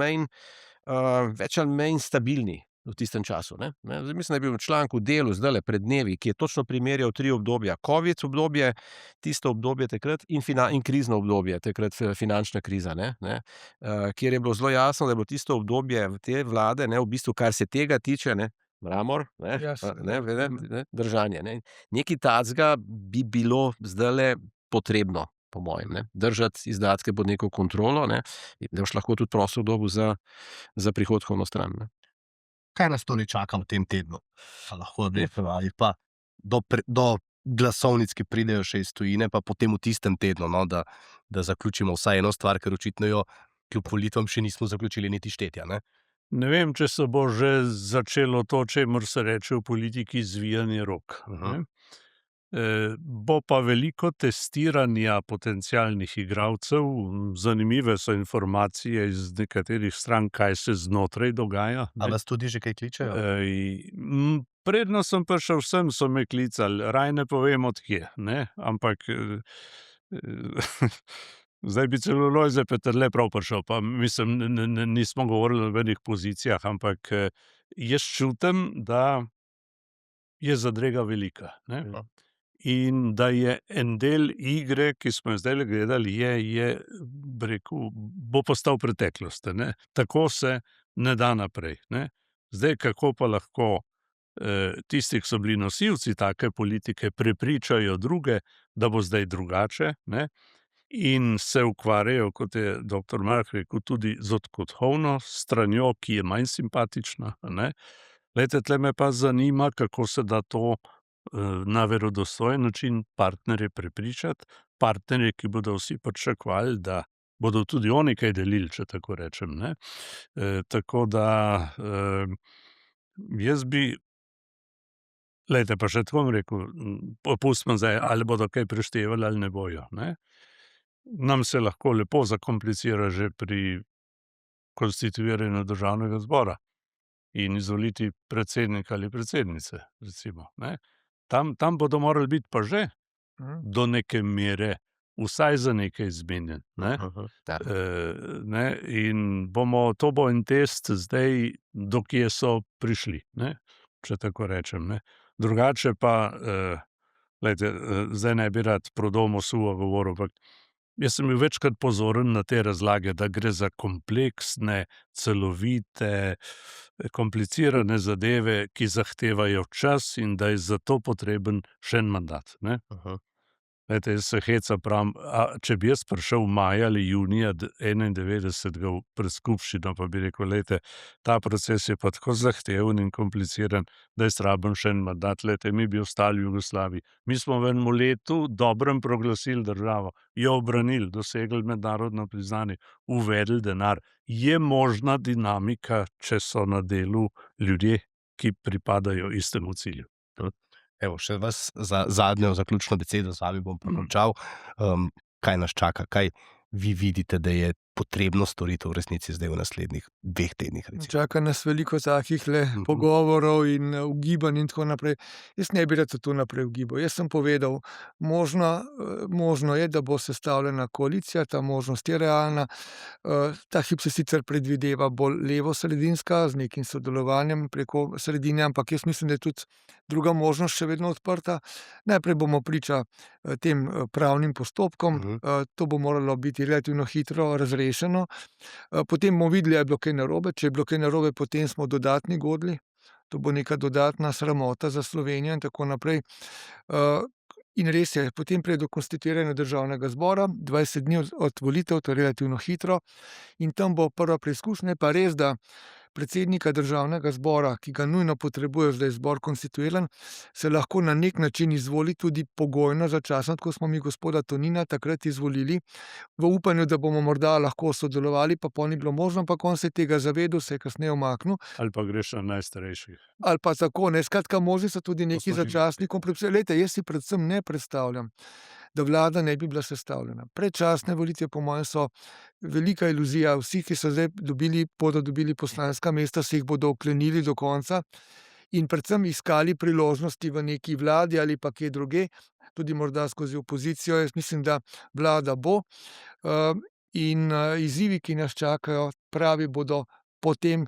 manj stabilni v tistem času, ne. Zdaj mislim, da je bil članek v Delu zdajle pred dnevi, ki je točno primerjal 3 obdobja. Covid obdobje, tisto obdobje takrat in krizno obdobje, takrat finančna kriza, ne, kjer je bilo zelo jasno, da je bilo tisto obdobje te vlade, ne, v bistvu, kar se tega tiče, ne, mramor, ne, držanje, ne. Nekaj takega bi bilo zdajle potrebno, po mojem, ne. Držati izdatke pod neko kontrolo, ne, da boš lahko tudi prostor dobil za prihodkovno stran, ne. Kaj nas torej čaka v tem tednu? A lahko ali pa do glasovnic, ki pridejo še iz tujine, pa potem v tistem tednu, no, da zaključimo vsaj eno stvar, ker očitno jo kljub volitvam še nismo zaključili niti štetja, ne. Ne vem, če se bo že začelo to, čemur se reče v politiki zvijanje rok. Bo pa veliko testiranja potencialnih igralcev, zanimive so informacije iz nekaterih strank, kaj se znotraj dogaja. A vas tudi že kaj kličejo? Predno sem prišel sem, so me klicali, raj ne povem od kje, ne, ampak zdaj bi celo Lojze Peterle prav prišel, pa mislim, nismo govorili o nobenih pozicijah, ampak jaz čutim, da je zadrega velika, ne. In da je en del igre, ki smo jo zdajle gledali, bi rekel, bo postal preteklost, ne. Tako se ne da naprej, ne. Zdaj, kako pa lahko tisti, ki so bili nosilci take politike, prepričajo druge, da bo zdaj drugače, ne, in se ukvarjajo, kot je doktor Mark rekel, tudi z odhodkovno stranjo, ki je manj simpatična, ne. Glejte, tle me pa zanima, kako se da to na verodostojen način partnerje prepričati, partnerje, ki bodo vsi pričakovali, da bodo tudi oni kaj delili, če tako rečem, ne. Tako da jaz bi, glejte, pa še tako bom rekel, pustimo zdaj, ali bodo kaj preštevali ali ne bojo, ne. Nam se lahko lepo zakomplicira že pri konstituiranju državnega zbora. in izvoliti predsednika ali predsednice, recimo, ne. Tam bodo morali biti pa že do neke mere, vsaj za nekaj izmenjen, ne. Ja. Ne, in to bo en test zdaj, do kje so prišli, ne, če tako rečem, ne. Drugače pa, glejte, zdaj ne bi rad pro domo suo govoril, ampak jaz sem bil večkrat pozoren na te razlage, da gre za kompleksne, celovite, komplicirane zadeve, ki zahtevajo čas in da je zato potreben še en mandat, ne. Glejte, jaz se hecam, pravim, če bi jaz prišel maja ali junija 91. pred skupščino, pa bi rekel, glejte, ta proces je pa tako zahteven in kompliciran, da jaz rabim še en mandat, glejte, mi bi ostali v Jugoslaviji. Mi smo v enem letu dobrem proglasili državo, jo obranili, dosegli mednarodno priznanje, uvedli denar. Je možna dinamika, če so na delu ljudje, ki pripadajo istemu cilju. Evo, še vas za zadnjo zaključno besedo, z vami bom pa končal. Kaj nas čaka, kaj vi vidite, da je potrebno storiti v resnici zdaj v naslednjih 2 tednih, recimo? Čaka nas veliko takih pogovorov in ugibanj in tako naprej. Jaz ne bi rad to naprej ugibal. Jaz sem povedal, možno je, da bo sestavljena koalicija, ta možnost je realna. Ta hip se sicer predvideva bolj levo-sredinska, z nekim sodelovanjem preko sredine, ampak jaz mislim, da je tudi druga možnost še vedno odprta. Najprej bomo priča tem pravnim postopkom, to bo moralo biti relativno hitro razrešeno. Potem bomo videli, ali je bilo kaj narobe. Če je bilo kaj narobe, potem smo dodatni godlji. To bo neka dodatna sramota za Slovenijo in tako naprej. In res je, potem pride do konstituiranja državnega zbora, 20 dni od volitev, to je relativno hitro, in tam bo prva preizkušnja. Pa res, da predsednika državnega zbora, ki ga nujno potrebuje, zdaj je zbor konstituiran, se lahko na nek način izvoli tudi pogojno začasno, tako smo mi gospoda Tonina takrat izvolili, v upanju, da bomo morda lahko sodelovali, pa pol ni bilo možno, ampak on se je tega zavedel, se je kasneje umaknil. Ali pa greš na najstarejših. Ali pa tako, ne, skratka, možni so tudi neki začasni kompromisi. Glejte, jaz si predvsem ne predstavljam, da vlada ne bi bila sestavljena. Predčasne volitve, po mojem, so velika iluzija. Vsi, ki so zdaj bodo dobili poslanska mesta, se jih bodo oklenili do konca in predvsem iskali priložnosti v neki vladi ali pa kje druge, tudi morda skozi opozicijo. Jaz mislim, da vlada bo in izzivi, ki nas čakajo, pravi bodo potem,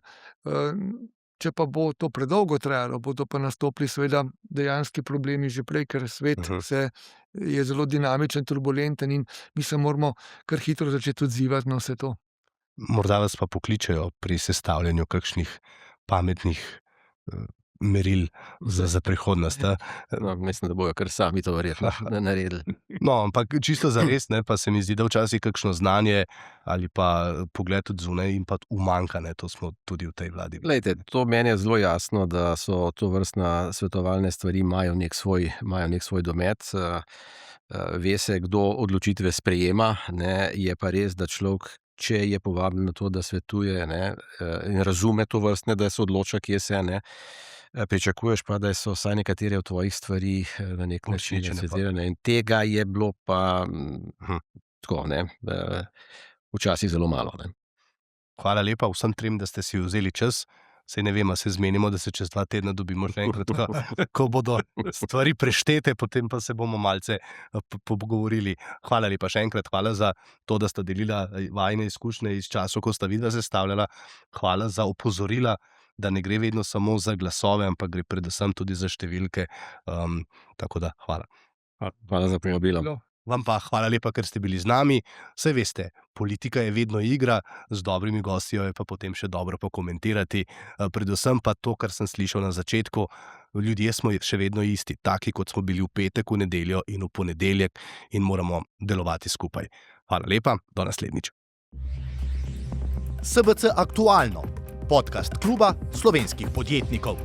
če pa bo to predolgo trajalo, bodo pa nastopili seveda dejanski problemi že prej, ker svet je zelo dinamičen, turbulenten in mi se moramo kar hitro začeti odzivati na vse to. Morda vas pa pokličejo pri sestavljanju kakšnih pametnih meril za prihodnost. No, mislim, da bojo kar sami to verjetno naredili. No, ampak čisto zares, ne, pa se mi zdi, da včasih kakšno znanje ali pa pogled od zunaj in pa umanjka, ne, to smo tudi v tej vladi. Glejte, to meni je zelo jasno, da so to vrstna svetovalne stvari imajo nek svoj domet. Ve se, kdo odločitve sprejema, ne, je pa res, da človek, če je povabljen na to, da svetuje, ne, in razume to vrstne, da se odloča, kje se, ne, pričakuješ pa, da so vsaj nekatere od tvojih stvari na nek način citirane. In tega je bilo pa tako, ne, včasih zelo malo, ne. Hvala lepa vsem trem, da ste si vzeli čas. Saj ne vem, se zmenimo, da se čez 2 tedna dobimo še enkrat, ko bodo stvari preštete, potem pa se bomo malce pogovorili. Hvala lepa še enkrat, hvala za to, da sta delila vajine izkušnje iz časov, ko sta vidva sestavljala. Hvala za opozorila, da ne gre vedno samo za glasove, ampak gre predvsem tudi za številke. Tako da, hvala. Hvala za povabilo. Vam pa hvala lepa, ker ste bili z nami. Saj veste, politika je vedno igra, z dobrimi gosti jo je pa potem še dobro pokomentirati. Predvsem pa to, kar sem slišal na začetku, ljudje smo še vedno isti, taki kot smo bili v petek, v nedeljo in v ponedeljek in moramo delovati skupaj. Hvala lepa, do naslednjič. SBC Aktualno, podcast kluba slovenskih podjetnikov.